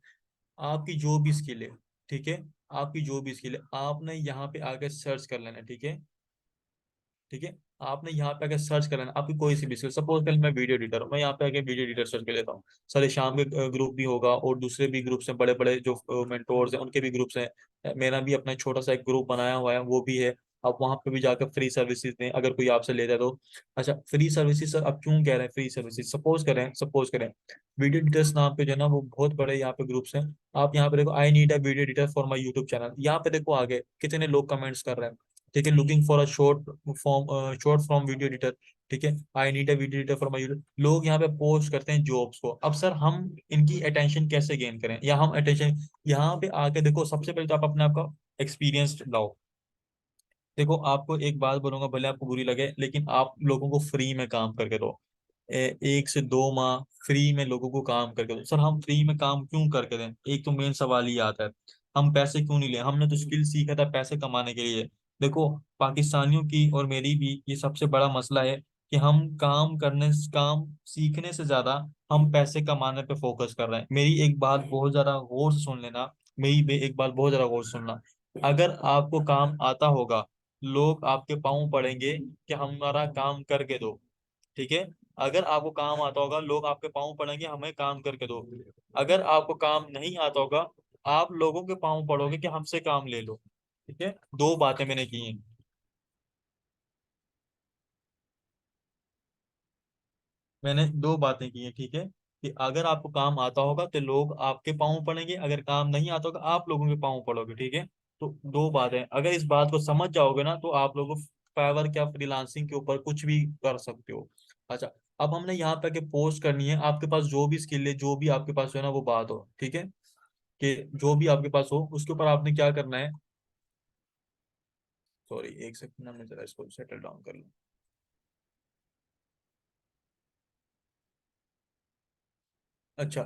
आपकी जो भी स्किल है, ठीक है, आपकी जो भी स्किल है आपने यहाँ पे आके सर्च कर लेना, ठीक है। ठीक है, आपने यहाँ पे आके सर्च कर लेना आपकी कोई सी भी स्किल। सपोज कर मैं वीडियो एडिटर हूँ, मैं यहाँ पे आके वीडियो एडिटर सर्च कर लेता हूँ। सारे शाम के ग्रुप भी होगा, और दूसरे भी ग्रुप्स हैं, बड़े बड़े जो मेंटोर्स हैं उनके भी ग्रुप्स हैं। मेरा भी अपना छोटा सा एक ग्रुप बनाया हुआ है, वो भी है। आप वहाँ पे भी जाकर फ्री सर्विसेज दें अगर कोई आपसे लेता है तो। अच्छा, फ्री सर्विसेज सर आप क्यों कह रहे हैं फ्री सर्विसेज? सपोज करें वीडियो एडिटर्स नाम पे जो है ना वो बहुत बड़े यहाँ पे ग्रुप्स हैं। आप यहाँ पे देखो, I need a video editor for my YouTube channel, यहाँ पे देखो आगे कितने लोग कमेंट्स कर रहे हैं, ठीक है। Looking for a short form video editor, ठीक है। I need a video editor for my YouTube. लोग यहाँ पे पोस्ट करते हैं जॉब्स को। अब सर हम इनकी अटेंशन कैसे गेन करें, या हम अटेंशन यहाँ पे आके देखो, सबसे पहले तो आप अपने आप का एक्सपीरियंस लाओ। देखो, आपको एक बात बोलूंगा, भले आपको बुरी लगे, लेकिन आप लोगों को फ्री में काम करके दो। 1 से 2 माह फ्री में लोगों को काम करके दो। सर हम फ्री में काम क्यों करके दें? एक तो मेन सवाल ये आता है, हम पैसे क्यों नहीं ले? हमने तो स्किल सीखा था पैसे कमाने के लिए। देखो, पाकिस्तानियों की और मेरी भी ये सबसे बड़ा मसला है कि हम काम सीखने से ज्यादा हम पैसे कमाने पे फोकस कर रहे हैं। मेरी एक बात बहुत ज्यादा गौर से सुन लेना, एक बात बहुत ज्यादा गौर से सुनना। अगर आपको काम आता होगा, लोग आपके पाँव पड़ेंगे कि हमारा काम करके दो, ठीक है। अगर आपको काम आता होगा, लोग आपके पाँव पड़ेंगे हमें काम करके दो। अगर आपको काम नहीं आता होगा, आप लोगों के पाँव पड़ोगे कि हमसे काम ले लो। ठीक है, दो बातें मैंने की हैं। मैंने दो बातें की हैं, ठीक है, कि अगर आपको काम आता होगा तो लोग आपके पाँव पड़ेंगे, अगर काम नहीं आता होगा आप लोगों के पाँव पड़ोगे, ठीक है। तो दो बातें, अगर इस बात को समझ जाओगे ना तो आप लोगों फाइवर क्या फ्रीलांसिंग के ऊपर कुछ भी कर सकते हो। अच्छा, अब हमने यहाँ पे के पोस्ट करनी है, आपके पास जो भी स्किल है, जो भी आपके पास है ना, वो बात हो, ठीक है, कि जो भी आपके पास हो उसके ऊपर आपने क्या करना है। सॉरी, एक सेकंड ना, मैं जरा इसको सेटल डाउन कर लूँ। अच्छा,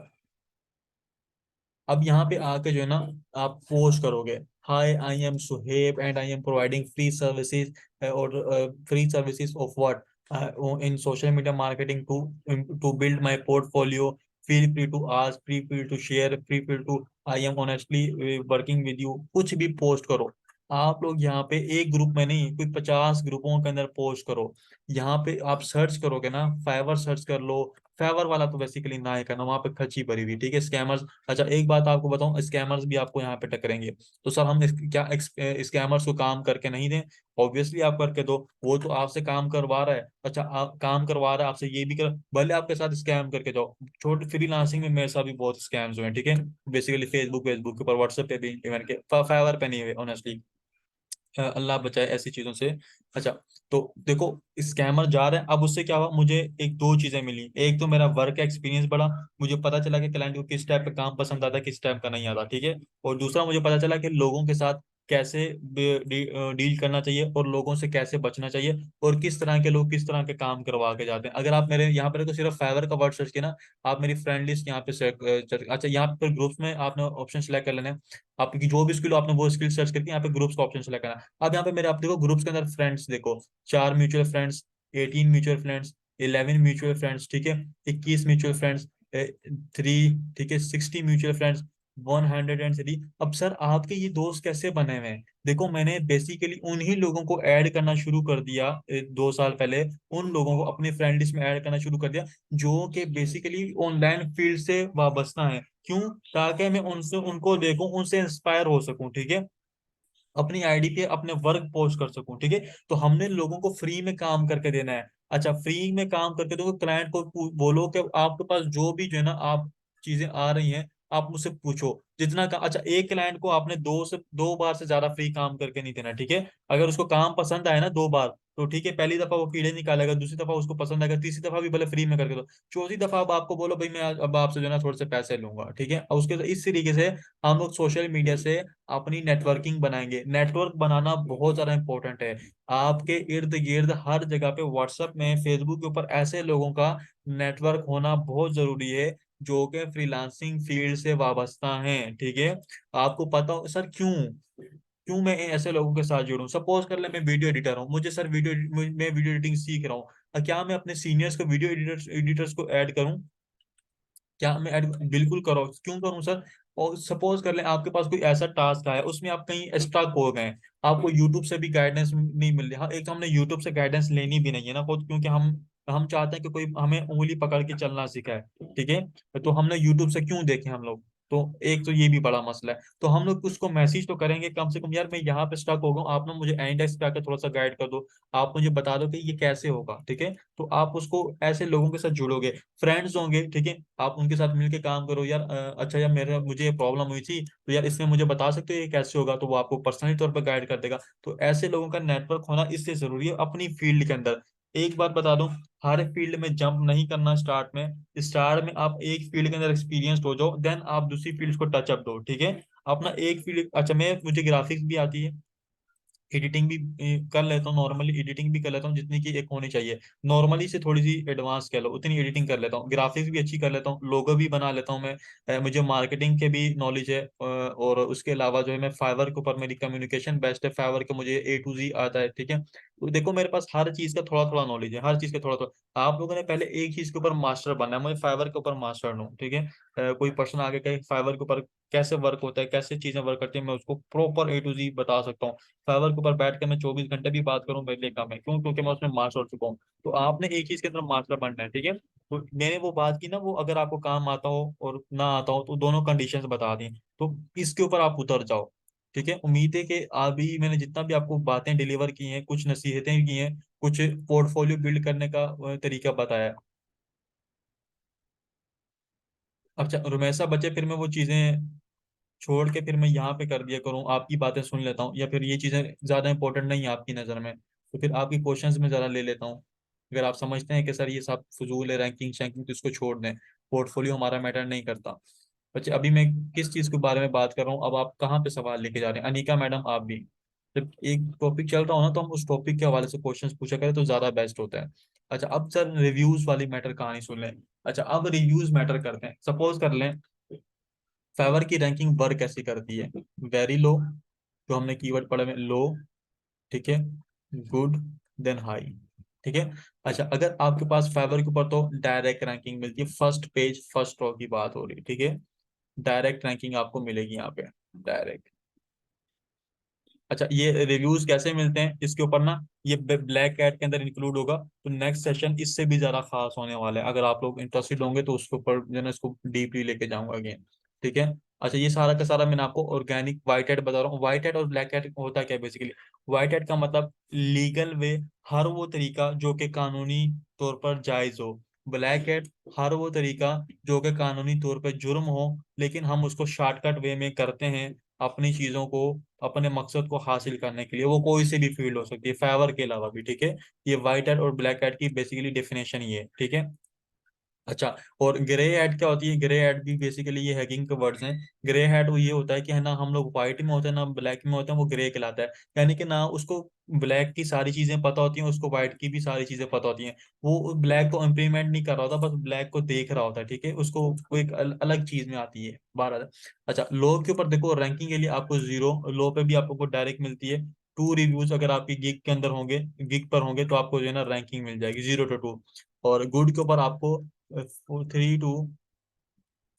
अब यहाँ पे आके जो है ना, आप पोस्ट करोगे, hi I am Suhaib and I am providing free services, और free services of what, in social media marketing to to build my portfolio, feel free to ask, free free to share, free free to, I am honestly working with you, कुछ भी post करो। आप लोग यहाँ पे एक group में नहीं, कोई 50 ग्रुपों के अंदर पोस्ट करो। यहाँ पे आप सर्च करोगे ना, फाइवर सर्च कर लो। फाइवर वाला तो बेसिकली ना ही करना, वहां पे खची भरी हुई, ठीक है, स्कैमर्स। अच्छा, एक बात आपको बताऊं, स्कैमर्स भी आपको यहाँ पे टकरेंगे। तो सर हम क्या स्कैमर्स को काम करके नहीं दें? ऑब्वियसली आप करके दो, वो तो आपसे काम करवा रहा है। अच्छा, काम करवा रहा है आपसे, ये भी कर, भले आपके साथ स्कैम करके जाओ। छोटे फ्रीलांसिंग में मेरे साथ भी बहुत स्कैम्स हुए हैं, ठीक है, बेसिकली फेसबुक फेसबुक के ऊपर, व्हाट्सएप पे भी, इवन के फाइवर पे नहीं हुए ऑनेस्टली। अल्लाह बचाए ऐसी चीजों से। अच्छा, तो देखो, स्कैमर जा रहे हैं, अब उससे क्या हुआ, मुझे एक दो चीजें मिली। एक तो मेरा वर्क एक्सपीरियंस बढ़ा, मुझे पता चला कि क्लाइंट को किस टाइप का काम पसंद आता है, किस टाइप का नहीं आता, ठीक है। और दूसरा, मुझे पता चला कि लोगों के साथ कैसे डील करना चाहिए, और लोगों से कैसे बचना चाहिए, और किस तरह के लोग किस तरह के काम करवा के जाते हैं। अगर आप मेरे यहाँ पर तो सिर्फ फाइवर का वर्ड सर्च किया ना, आप मेरी फ्रेंड लिस्ट यहाँ पे अच्छा, यहाँ पर ग्रुप्स में आपने ऑप्शन सेलेक्ट कर लेना है। आपकी जो भी स्किल हो, आपने वो स्किल सर्च करके यहाँ पे ग्रुप्स का ऑप्शन सेलेक्ट करना है। अब यहाँ पे मेरे, आप देखो ग्रुप्स के अंदर फ्रेंड्स देखो, 4 mutual friends, 18 mutual friends, 11 mutual friends, ठीक है, 21 म्यूचुअल फ्रेंड्स, 3, ठीक है, 60 म्यूचुअल फ्रेंड्स, 103। अब सर आपके ये दोस्त कैसे बने हुए हैं? देखो, मैंने बेसिकली उन्हीं लोगों को ऐड करना शुरू कर दिया 2 साल पहले, उन लोगों को अपनी फ्रेंड लिस्ट में ऐड करना शुरू कर दिया जो कि बेसिकली ऑनलाइन फील्ड से वाबस्ता है। क्यों? ताकि मैं उनसे, उनको देखूं, उनसे इंस्पायर हो सकूं, ठीक है, अपनी आईडी पे अपने वर्क पोस्ट कर सकूं, ठीक है। तो हमने लोगों को फ्री में काम करके देना है। अच्छा, फ्री में काम करके दो, क्लाइंट को बोलो कि आपके पास जो भी जो है ना, आप चीजें आ रही हैं, आप मुझसे पूछो जितना का। अच्छा, एक क्लाइंट को आपने 2 बार से ज्यादा फ्री काम करके नहीं देना, ठीक है। अगर उसको काम पसंद आए ना 2 बार, तो ठीक है, पहली दफा वो कीड़े निकालेगा, दूसरी दफा उसको पसंद आएगा, तीसरी दफा भी भले फ्री में करके दो, चौथी दफा अब आपको बोलो भाई मैं अब आपसे जो है ना थोड़े से पैसे लूंगा, ठीक है। और उसके इस तरीके से हम लोग सोशल मीडिया से अपनी नेटवर्किंग बनाएंगे। नेटवर्क बनाना बहुत ज्यादा इंपॉर्टेंट है। आपके इर्द गिर्द हर जगह पे, व्हाट्सएप में, फेसबुक के ऊपर ऐसे लोगों का नेटवर्क होना बहुत जरूरी है जो कि फ्रीलांसिंग फील्ड से वाबस्ता हैं, ठीक है। आपको पता हो सर क्यों, क्यों मैं ऐसे लोगों के साथ जुड़ूं? सपोज कर ले मैं वीडियो एडिटर हूँ, मुझे सर मैं वीडियो एडिटिंग सीख रहा हूँ, क्या मैं अपने सीनियर्स को, वीडियो एडिटर्स एडिटर्स को ऐड करूं? क्या मैं ऐड बिल्कुल करो, क्यों करूं सर? और सपोज कर लें आपके पास कोई ऐसा टास्क आया, उसमें आप कहीं स्टक हो गए, आपको यूट्यूब से भी गाइडेंस नहीं मिल रही। हाँ, एक तो हमने यूट्यूब से गाइडेंस लेनी भी नहीं है ना खुद, क्योंकि हम चाहते हैं कि कोई हमें उंगली पकड़ के चलना सिखाए, ठीक है। तो हमने यूट्यूब से क्यों देखे हम लोग? तो एक तो ये भी बड़ा मसला है। तो हम लोग उसको मैसेज तो करेंगे कम से कम, यार मैं यहाँ पे स्टक हो गया हूँ, आप ना मुझे एंड पे आकर थोड़ा सा गाइड कर दो, आप मुझे बता दो कि ये कैसे होगा, ठीक है। तो आप उसको ऐसे लोगों के साथ जुड़ोगे, फ्रेंड्स होंगे, ठीक है, आप उनके साथ मिलके काम करो। यार अच्छा यार, मेरा मुझे ये प्रॉब्लम हुई थी, तो यार इसमें मुझे बता सकते हो ये कैसे होगा, तो वो आपको पर्सनली तौर पर गाइड कर देगा। तो ऐसे लोगों का नेटवर्क होना इसलिए जरूरी है अपनी फील्ड के अंदर। एक बात बता दूं, हर फील्ड में जंप नहीं करना स्टार्ट में। स्टार्ट में आप एक फील्ड के अंदर एक्सपीरियंस हो जाओ, देन आप दूसरी फील्ड को टच अप दो, ठीक है। अपना एक फील्ड, अच्छा मैं, मुझे ग्राफिक्स भी आती है, एडिटिंग भी कर लेता हूँ, नॉर्मली एडिटिंग भी कर लेता हूँ जितनी की एक होनी चाहिए। नॉर्मली से थोड़ी सी एडवांस कह लो, उतनी एडिटिंग कर लेता हूँ, ग्राफिक्स भी अच्छी कर लेता हूँ, लोगो भी बना लेता हूँ मैं। मुझे मार्केटिंग के भी नॉलेज है, और उसके अलावा जो है मैं फाइवर के ऊपर, मेरी कम्युनिकेशन बेस्ट है फाइवर के, मुझे A to Z आता है, ठीक है। तो देखो मेरे पास हर चीज का थोड़ा थोड़ा नॉलेज है, हर चीज का थोड़ा थोड़ा। आप लोगों ने पहले एक चीज के ऊपर मास्टर बनना है, मुझे फाइवर के ऊपर मास्टर हूँ, ठीक है। कोई पर्सन आगे कहे फाइवर के ऊपर कैसे वर्क होता है, कैसे चीजें वर्क करती है, मैं उसको प्रॉपर A to Z बता सकता हूँ। फाइवर के ऊपर बैठ के मैं 24 घंटे भी बात करूँ मेरे लिए कम है, क्यों? क्योंकि मैं उसमें मास्टर हो चुका हूँ। तो आपने एक चीज के अंदर मास्टर बनना है, ठीक है। तो मैंने वो बात की ना, वो अगर आपको काम आता हो और ना आता हो तो दोनों कंडीशंस बता दी, तो इसके ऊपर आप उतर जाओ, ठीक है। उम्मीद है कि अभी मैंने जितना भी आपको बातें डिलीवर की हैं, कुछ नसीहतें की हैं, कुछ पोर्टफोलियो बिल्ड करने का तरीका बताया। अच्छा रुमेशा बचे, फिर मैं वो चीजें छोड़ के फिर मैं यहाँ पे कर दिया करूँ, आपकी बातें सुन लेता हूँ, या फिर ये चीजें ज्यादा इंपॉर्टेंट नहीं है आपकी नजर में, तो फिर आपकी क्वेश्चंस में जरा ले लेता हूँ। अगर आप समझते हैं कि सर ये सब फजूल है, रैंकिंग शैंकिंग, तो इसको छोड़ दें, पोर्टफोलियो हमारा मैटर नहीं करता। बच्चे अभी मैं किस चीज के बारे में बात कर रहा हूँ, अब आप कहाँ पे सवाल लेके जा रहे हैं? अनिका मैडम आप भी, जब एक टॉपिक चल रहा हो ना तो हम उस टॉपिक के हवाले से क्वेश्चंस पूछा करें तो ज्यादा बेस्ट होता है। अच्छा अब सर रिव्यूज वाली मैटर कहानी सुन लें। अच्छा अब रिव्यूज मैटर करते हैं, सपोज कर लें फेवर की रैंकिंग वर्क कैसी करती है? वेरी लो, जो हमने कीवर्ड पढ़े में, लो, ठीक है, गुड, देन हाई, ठीक है। अच्छा अगर आपके पास फेवर के ऊपर तो डायरेक्ट रैंकिंग मिलती है, फर्स्ट पेज फर्स्ट रो की बात हो रही है, ठीक है। डायरेक्ट रैंकिंग आपको मिलेगी यहाँ पे, डायरेक्ट। अच्छा ये रिव्यूज कैसे मिलते हैं इसके ऊपर ना, ये ब्लैक कैट के अंदर इंक्लूड होगा, तो नेक्स्ट सेशन इससे भी ज्यादा खास होने वाला है। अगर आप लोग इंटरेस्टेड होंगे तो उसके ऊपर जो है ना इसको डीपली लेके जाऊंगा अगेन, ठीक है। अच्छा ये सारा का सारा मैंने आपको ऑर्गेनिक व्हाइट हैट बता रहा हूँ। व्हाइट हैट और ब्लैक हैट होता क्या है बेसिकली? व्हाइट हैट का मतलब लीगल वे, हर वो तरीका जो कि कानूनी तौर पर जायज हो। ब्लैक हैट हर वो तरीका जो कि कानूनी तौर पर जुर्म हो, लेकिन हम उसको शॉर्टकट वे में करते हैं अपनी चीजों को, अपने मकसद को हासिल करने के लिए। वो कोई से भी फील्ड हो सकती है फेवर के अलावा भी, ठीक है। ये व्हाइट हैट और ब्लैक हैट की बेसिकली डेफिनेशन ये है, ठीक है। अच्छा और ग्रे हैट क्या होती है? ग्रे हैट भी बेसिकली ये हैकिंग के वर्ड्स हैं। ग्रे हैट वो ये होता है कि है ना, हम लोग व्हाइट में होते हैं ना ब्लैक में होते हैं, वो ग्रे कहलाता है। यानी कि ना उसको ब्लैक की सारी चीजें पता होती हैं, उसको व्हाइट की भी सारी चीजें पता होती हैं। वो ब्लैक को इम्प्लीमेंट नहीं कर रहा होता, बस ब्लैक को देख रहा होता है, ठीक है। उसको वो एक अलग चीज में आती है बाहर आता है। अच्छा लो के ऊपर देखो, रैंकिंग के लिए आपको 0, लो पे भी आपको डायरेक्ट मिलती है। टू रिव्यूज अगर आपकी गिग के अंदर होंगे, गिग पर होंगे, तो आपको जो है ना रैंकिंग मिल जाएगी 0 to 2। और गुड के ऊपर आपको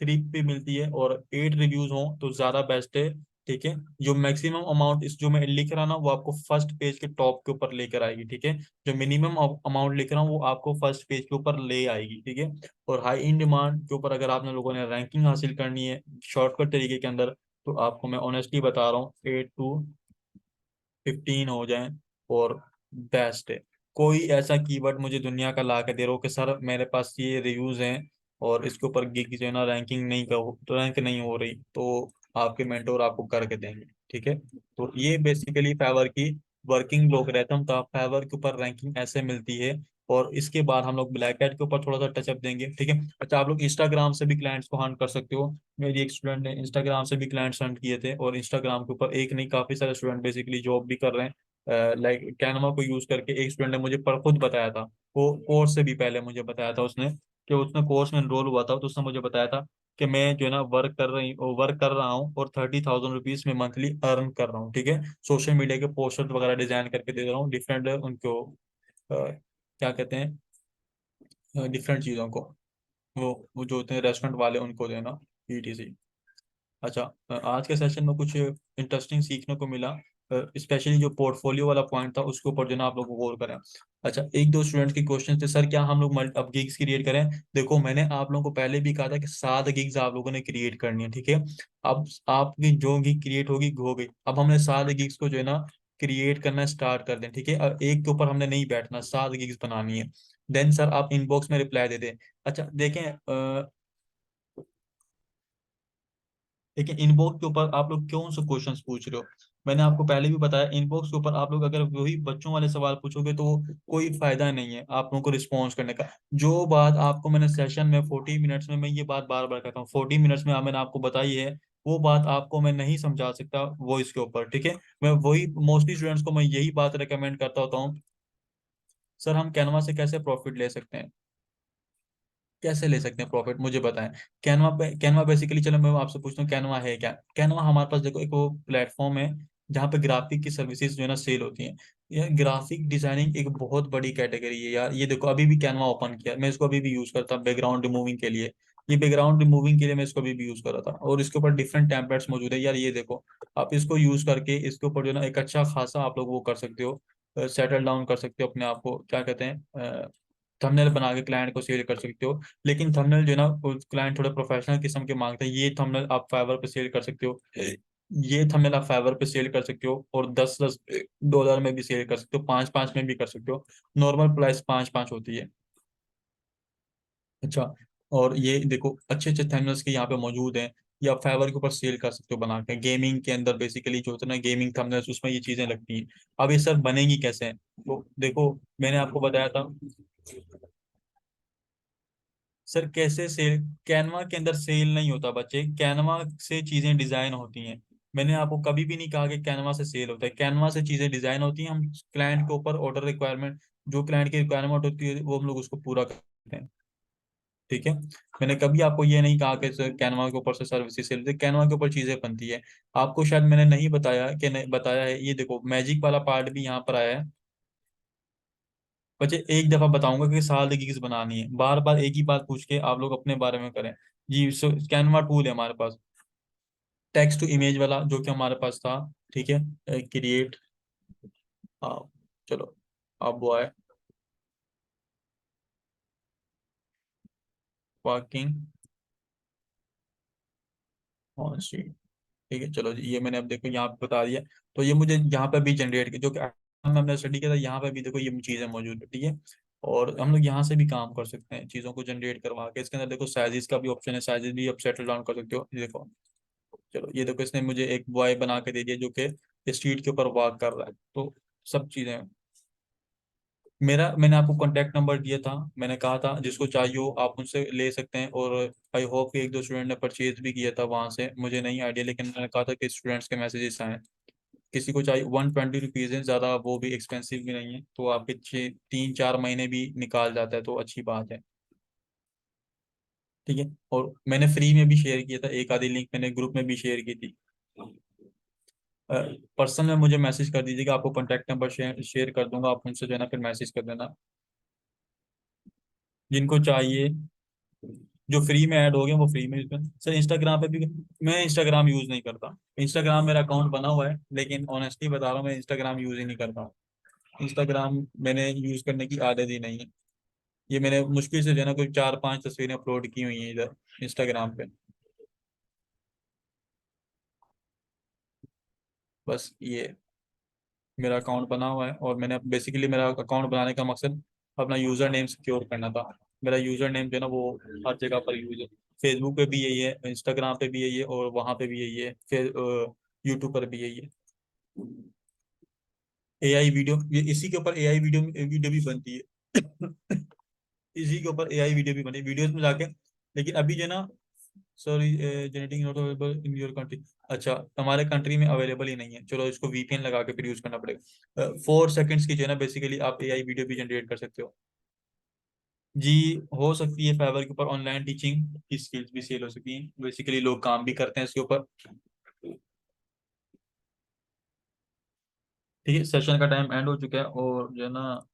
3 पे मिलती है, और 8 रिव्यूज हो तो ज्यादा बेस्ट है, ठीक है। जो मैक्सिमम अमाउंट इस जो मैं लिख रहा ना वो आपको फर्स्ट पेज के टॉप के ऊपर लेकर आएगी, ठीक है। जो मिनिमम अमाउंट लिख रहा हूँ वो आपको फर्स्ट पेज के ऊपर ले आएगी, ठीक है। और हाई इन डिमांड के ऊपर अगर आपने लोगों ने रैंकिंग हासिल करनी है शॉर्टकट तरीके के अंदर, तो आपको मैं ऑनेस्टली बता रहा हूँ 8 to 15 हो जाए और बेस्ट है। कोई ऐसा कीवर्ड मुझे दुनिया का ला के दे रहा हो कि सर मेरे पास ये रिव्यूज हैं और इसके ऊपर गिग जो है ना रैंकिंग नहीं कर रैंक नहीं हो रही, तो आपके मेंटोर आपको करके देंगे, ठीक है। तो ये बेसिकली फेवर की वर्किंग लोग रहते हैं, तो आप फेवर के ऊपर रैंकिंग ऐसे मिलती है। और इसके बाद हम लोग ब्लैक हैट के ऊपर थोड़ा सा टचअप देंगे, ठीक है। अच्छा आप लोग इंस्टाग्राम से भी क्लाइंट्स को हंट कर सकते हो। मेरी एक स्टूडेंट ने इंस्टाग्राम से भी क्लाइंट्स हंट किए थे, और इंस्टाग्राम के ऊपर एक नहीं काफी सारे स्टूडेंट बेसिकली जॉब भी कर रहे हैं। लाइक कैनवा को यूज करके एक स्टूडेंट ने मुझे पर खुद बताया था, वो कोर्स से भी पहले मुझे बताया था उसने, कि उसने कोर्स में एनरोल हुआ था, तो उसने मुझे बताया था कि मैं जो है ना वर्क कर रहा हूँ और 30,000 रुपीज में मंथली अर्न कर रहा हूँ, ठीक है। सोशल मीडिया के पोस्टर वगैरह डिजाइन करके दे रहा हूँ डिफरेंट उनको, क्या कहते हैं, डिफरेंट चीज़ों को, वो जो होते हैं रेस्टोरेंट वाले उनको देना, ETC। अच्छा आज के सेशन में कुछ इंटरेस्टिंग सीखने को मिला, स्पेशली जो पोर्टफोलियो वाला पॉइंट था उसके ऊपर जो ना आप लोग गौर करें। अच्छा एक दो स्टूडेंट्स के क्वेश्चन थे, सर क्या हम लोग अब गिग्स क्रिएट करें? देखो मैंने आप लोगों को पहले भी कहा था कि 7 गिग्स आप लोगों ने क्रिएट करनी है, ठीक है। अब आपकी जो गिग क्रिएट होगी हो गई, अब हमने 7 गिग्स को जो है ना क्रिएट करना स्टार्ट कर दें, ठीक है। और एक के ऊपर हमने नहीं बैठना, 7 गिग्स बनानी है। देन सर आप इनबॉक्स में रिप्लाई दे दें। अच्छा देखें, लेकिन इनबॉक्स के ऊपर आप लोग क्यों से क्वेश्चंस पूछ रहे हो? मैंने आपको पहले भी बताया, इनबॉक्स के ऊपर आप लोग अगर वही बच्चों वाले सवाल पूछोगे तो कोई फायदा नहीं है आप लोगों को रिस्पॉन्स करने का। जो बात आपको मैंने सेशन में 40 मिनट्स में, मैं ये बात बार बार कहता हूँ, 40 मिनट्स में मैंने आपको बताई है, वो बात आपको मैं नहीं समझा सकता वॉइस के ऊपर, ठीक है। मैं वही मोस्टली स्टूडेंट्स को मैं यही बात रिकमेंड करता होता हूँ, सर हम कैनवा से कैसे प्रॉफिट ले सकते हैं, कैसे ले सकते हैं प्रॉफिट, मुझे बताएं। कैनवा पे, कैनवा बेसिकली, चलो मैं आपसे पूछता हूँ कैनवा है क्या? कैनवा हमारे पास देखो एक वो प्लेटफॉर्म है जहाँ पे ग्राफिक की सर्विसेज जो है ना सेल होती हैं। यार ग्राफिक डिजाइनिंग एक बहुत बड़ी कैटेगरी है यार। ये देखो अभी भी कैनवा ओपन किया, मैं इसको अभी भी यूज करता हूँ बैकग्राउंड रिमूविंग के लिए। ये बैकग्राउंड रिमूविंग के लिए मैं इसको अभी भी यूज कर रहा था, और इसके ऊपर डिफरेंट टेम्पलेट्स मौजूद है यार। ये देखो आप इसको यूज करके इसके ऊपर जो है ना एक अच्छा खासा आप लोग वो कर सकते हो, सेटल डाउन कर सकते हो अपने आप को, क्या कहते हैं, थंबनेल बना के क्लाइंट को सेल कर सकते हो। लेकिन थंबनेल जो है ना क्लाइंट थोड़े प्रोफेशनल किस्म के मांगते हैं। ये थंबनेल आप फाइवर पे सेल कर सकते हो, ये थंबनेल आप फाइवर पे सेल कर सकते हो, और 10-10 डॉलर में भी सेल कर सकते हो, 5-5 में भी कर सकते हो। नॉर्मल प्राइस 5-5 होती है। अच्छा, और ये देखो अच्छे अच्छे थंबनेल्स के यहाँ पे मौजूद हैं। ये आप फाइवर के ऊपर सेल कर सकते हो बना के। गेमिंग के अंदर बेसिकली जो होता है ना गेमिंग थंबनेल्स, उसमें ये चीजें लगती हैं। अब ये सब बनेंगी कैसे? तो देखो मैंने आपको बताया था सर कैसे सेल। कैनवा के अंदर सेल नहीं होता बच्चे, कैनवा से चीजें डिजाइन होती हैं। मैंने आपको कभी भी नहीं कहा कि कैनवा से सेल होता है, कैनवा से चीजें डिजाइन होती हैं। हम क्लाइंट के ऊपर ऑर्डर रिक्वायरमेंट, जो क्लाइंट की रिक्वायरमेंट होती है वो हम लोग उसको पूरा करते हैं। ठीक है, मैंने कभी आपको ये नहीं कहा कि सर कैनवा के ऊपर से सर्विसेज सेल होती है, कैनवा के ऊपर चीजें बनती है। आपको शायद मैंने नहीं बताया कि नहीं बताया है, ये देखो मैजिक वाला पार्ट भी यहाँ पर आया है। बच्चे एक दफा बताऊंगा कि साल की किस बनानी है, बार बार एक ही बात पूछ के आप लोग अपने बारे में करें। जी सो कैनवा टूल है हमारे पास, टेक्स्ट टू इमेज वाला जो कि हमारे पास था। ठीक है, क्रिएट, हाँ चलो अब वो है वर्किंग ऑन शीट। ठीक है चलो जी, ये मैंने अब देखो यहाँ पे बता दिया। तो ये मुझे यहाँ पे भी जनरेट जो कि हमने स्टडी किया था, यहाँ पे भी देखो ये चीज़ें मौजूद है। ठीक है, और हम लोग यहाँ से भी काम कर सकते हैं चीज़ों को जनरेट करवा के। इसके अंदर देखो साइजेस का भी ऑप्शन है, साइजेस भी आप सेटल डाउन कर सकते हो। ये देखो चलो, ये देखो इसने मुझे एक बॉय बना के दे दिया जो कि स्ट्रीट के ऊपर वॉक कर रहा है। तो सब चीज़ें, मेरा मैंने आपको कॉन्टैक्ट नंबर दिया था, मैंने कहा था जिसको चाहिए हो आप उनसे ले सकते हैं। और आई होप कि एक दो स्टूडेंट ने परचेज भी किया था वहां से, मुझे नहीं आइडिया, लेकिन मैंने कहा था कि स्टूडेंट्स के मैसेजेस आए। किसी को चाहिए, 120 रुपीज़ है, ज़्यादा वो भी एक्सपेंसिव भी नहीं है, तो आपके 3-4 महीने भी निकाल जाता है, तो अच्छी बात है। ठीक है, और मैंने फ्री में भी शेयर किया था, एक आधी लिंक मैंने ग्रुप में भी शेयर की थी। पर्सनल में मुझे मैसेज कर दीजिएगा, आपको कॉन्टैक्ट नंबर शेयर शेयर कर दूंगा, आप उनसे जो है ना फिर मैसेज कर देना जिनको चाहिए। जो फ्री में ऐड हो गए वो फ्री में यूज कर सर। इंस्टाग्राम पे भी मैं इंस्टाग्राम यूज नहीं करता। इंस्टाग्राम मेरा अकाउंट बना हुआ है, लेकिन ऑनेस्टली बता रहा हूँ मैं इंस्टाग्राम यूज ही नहीं करता। इंस्टाग्राम मैंने यूज करने की आदत ही नहीं है। ये मैंने मुश्किल से जो है ना कोई 4-5 तस्वीरें अपलोड की हुई हैं इधर इंस्टाग्राम पे, बस ये मेरा अकाउंट बना हुआ है। और मैंने बेसिकली मेरा अकाउंट बनाने का मकसद अपना यूजर नेम सिक्योर करना था। मेरा यूजर नेम जो है ना वो हर जगह पर यूज है, फेसबुक पे भी यही है, इंस्टाग्राम पे भी यही है, और वहाँ पे भी यही है, फिर यूट्यूब पर भी यही है। एआई वीडियो, ये इसी के ऊपर एआई वीडियो वीडियो भी बनती है। इसी के ऊपर एआई वीडियो भी बनी वीडियोस में जाके। लेकिन अभी जो है ना, sorry genetic not available in your country. अच्छा, हमारे कंट्री में अवेलेबल ही नहीं है, चलो इसको वीपीएन लगा के फिर यूज करना पड़ेगा। 4 सेकंड्स की जो है ना बेसिकली आप एआई वीडियो भी जनरेट कर सकते हो। जी, हो सकती है फाइवर के ऊपर ऑनलाइन टीचिंग की स्किल्स भी सेल हो सकती हैं, बेसिकली लोग काम भी करते हैं इसके ऊपर। ठीक है, सेशन का टाइम एंड हो चुका है, और जो है ना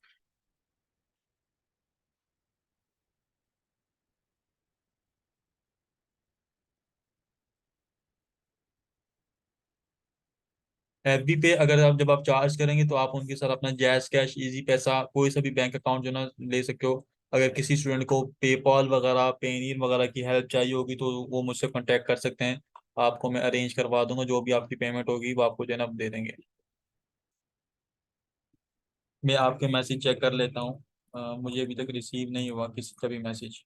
एफबी पे अगर आप जब आप चार्ज करेंगे तो आप उनके साथ अपना जैस कैश, इजी पैसा, कोई सा भी बैंक अकाउंट जो है ना ले सकते हो। अगर किसी स्टूडेंट को पेपॉल वगैरह, पेनीर वगैरह की हेल्प चाहिए होगी तो वो मुझसे कांटेक्ट कर सकते हैं। आपको मैं अरेंज करवा दूंगा, जो भी आपकी पेमेंट होगी वो आपको जो है ना दे देंगे। मैं आपके मैसेज चेक कर लेता हूँ। मुझे अभी तक रिसीव नहीं हुआ किसी का भी मैसेज।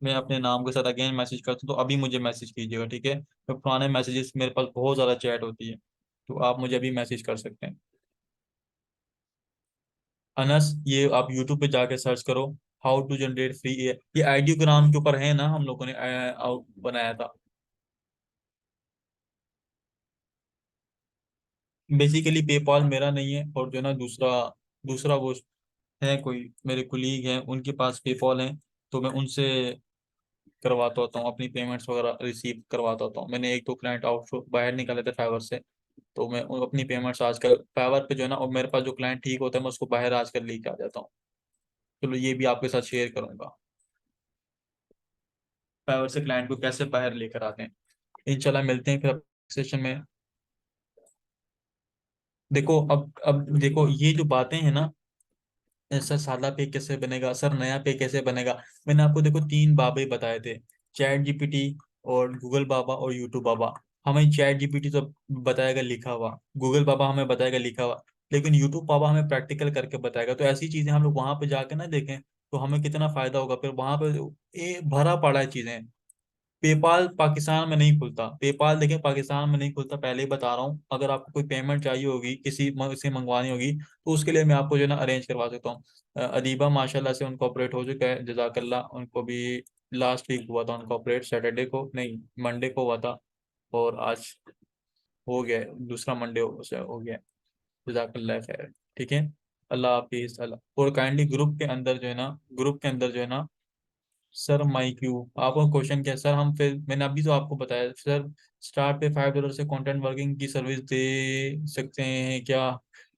मैं अपने नाम के साथ अगेन मैसेज करता हूँ, तो अभी मुझे मैसेज कीजिएगा। ठीक है, तो पुराने मैसेजेस मेरे पास बहुत ज़्यादा चैट होती है, तो आप मुझे अभी मैसेज कर सकते हैं। अनस, ये आप यूट्यूब पे जाके सर्च करो, हाउ टू जनरेट फ्री। ये आइडियोग्राम के ऊपर है ना, हम लोगों ने बनाया था। बेसिकली पेपॉल मेरा नहीं है, और जो है ना दूसरा दूसरा वो है, कोई मेरे कुलीग हैं उनके पास पेपॉल है, तो मैं उनसे करवाता होता हूँ, अपनी पेमेंट्स वगैरह रिसीव करवाता होता हूँ। मैंने एक दो क्लाइंट आउट बाहर निकाले थे फाइवर से, तो मैं अपनी पेमेंट्स आजकल फाइवर पे जो है ना, और मेरे पास जो क्लाइंट ठीक होता है मैं उसको बाहर आजकल लेके आ जाता हूँ। चलो ये भी आपके साथ शेयर करूंगा, फाइवर से क्लाइंट को कैसे बाहर लेकर आते हैं। इंशाल्लाह मिलते हैं फिर सेशन में। देखो अब देखो ये जो बातें हैं ना, सर सादा पे कैसे बनेगा, सर नया पे कैसे बनेगा, मैंने आपको देखो तीन बाबे बताए थे, चैट जीपीटी और गूगल बाबा और यूट्यूब बाबा। हमें चैट जीपीटी तो बताएगा लिखा हुआ, गूगल बाबा हमें बताएगा लिखा हुआ, लेकिन यूट्यूब बाबा हमें प्रैक्टिकल करके बताएगा। तो ऐसी चीजें हम लोग वहां पे जाके ना देखें तो हमें कितना फायदा होगा। फिर वहां पे भरा पड़ा है चीजें। पेपाल पाकिस्तान में नहीं खुलता, पेपाल देखें पाकिस्तान में नहीं खुलता, पहले ही बता रहा हूँ। अगर आपको कोई पेमेंट चाहिए होगी किसी से मंगवानी होगी तो उसके लिए मैं आपको जो है ना अरेंज करवा सकता हूँ। अदीबा माशाल्लाह से उनको ऑपरेट हो चुका है, जजाकल्ला। उनको भी लास्ट वीक हुआ था उनको ऑपरेट, सैटरडे को नहीं मंडे को हुआ था, और आज हो गया है, दूसरा मंडे हो गया है। जजाकल्ला खैर। ठीक है, अल्लाह हाफिज। अल्लाह, और काइंडली ग्रुप के अंदर जो है ना, ग्रुप के अंदर जो है ना, सर माई क्यू आपका क्वेश्चन क्या है सर, हम फिर मैंने अभी तो आपको बताया सर, स्टार्ट पे $5 से कंटेंट वर्किंग की सर्विस दे सकते हैं क्या,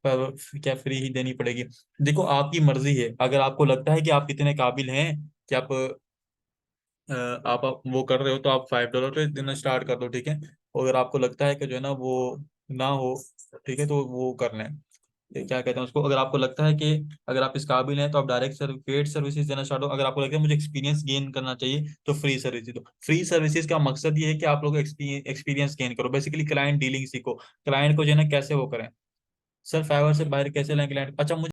पर क्या फ्री ही देनी पड़ेगी। देखो आपकी मर्जी है, अगर आपको लगता है कि आप इतने काबिल हैं कि आप वो कर रहे हो तो आप $5 पे देना स्टार्ट कर दो, ठीक है। और अगर आपको लगता है कि जो है ना वो ना हो, ठीक है, तो वो कर लें, ये क्या कहते हैं उसको, अगर आपको लगता है कि अगर आप इस काबिल हैं तो आप डायरेक्ट पेड सर्विसेज देना स्टार्ट हो। अगर आपको लगता है मुझे एक्सपीरियंस गेन करना चाहिए तो फ्री सर्विसेज दो। फ्री सर्विसेज का मकसद ये है कि आप लोग एक्सपीरियंस गेन करो, बेसिकली क्लाइंट डीलिंग सीखो, क्लाइंट को जो है ना कैसे वो करें। सर फाइवर से बाहर कैसे लें क्लाइंट, अच्छा मुझे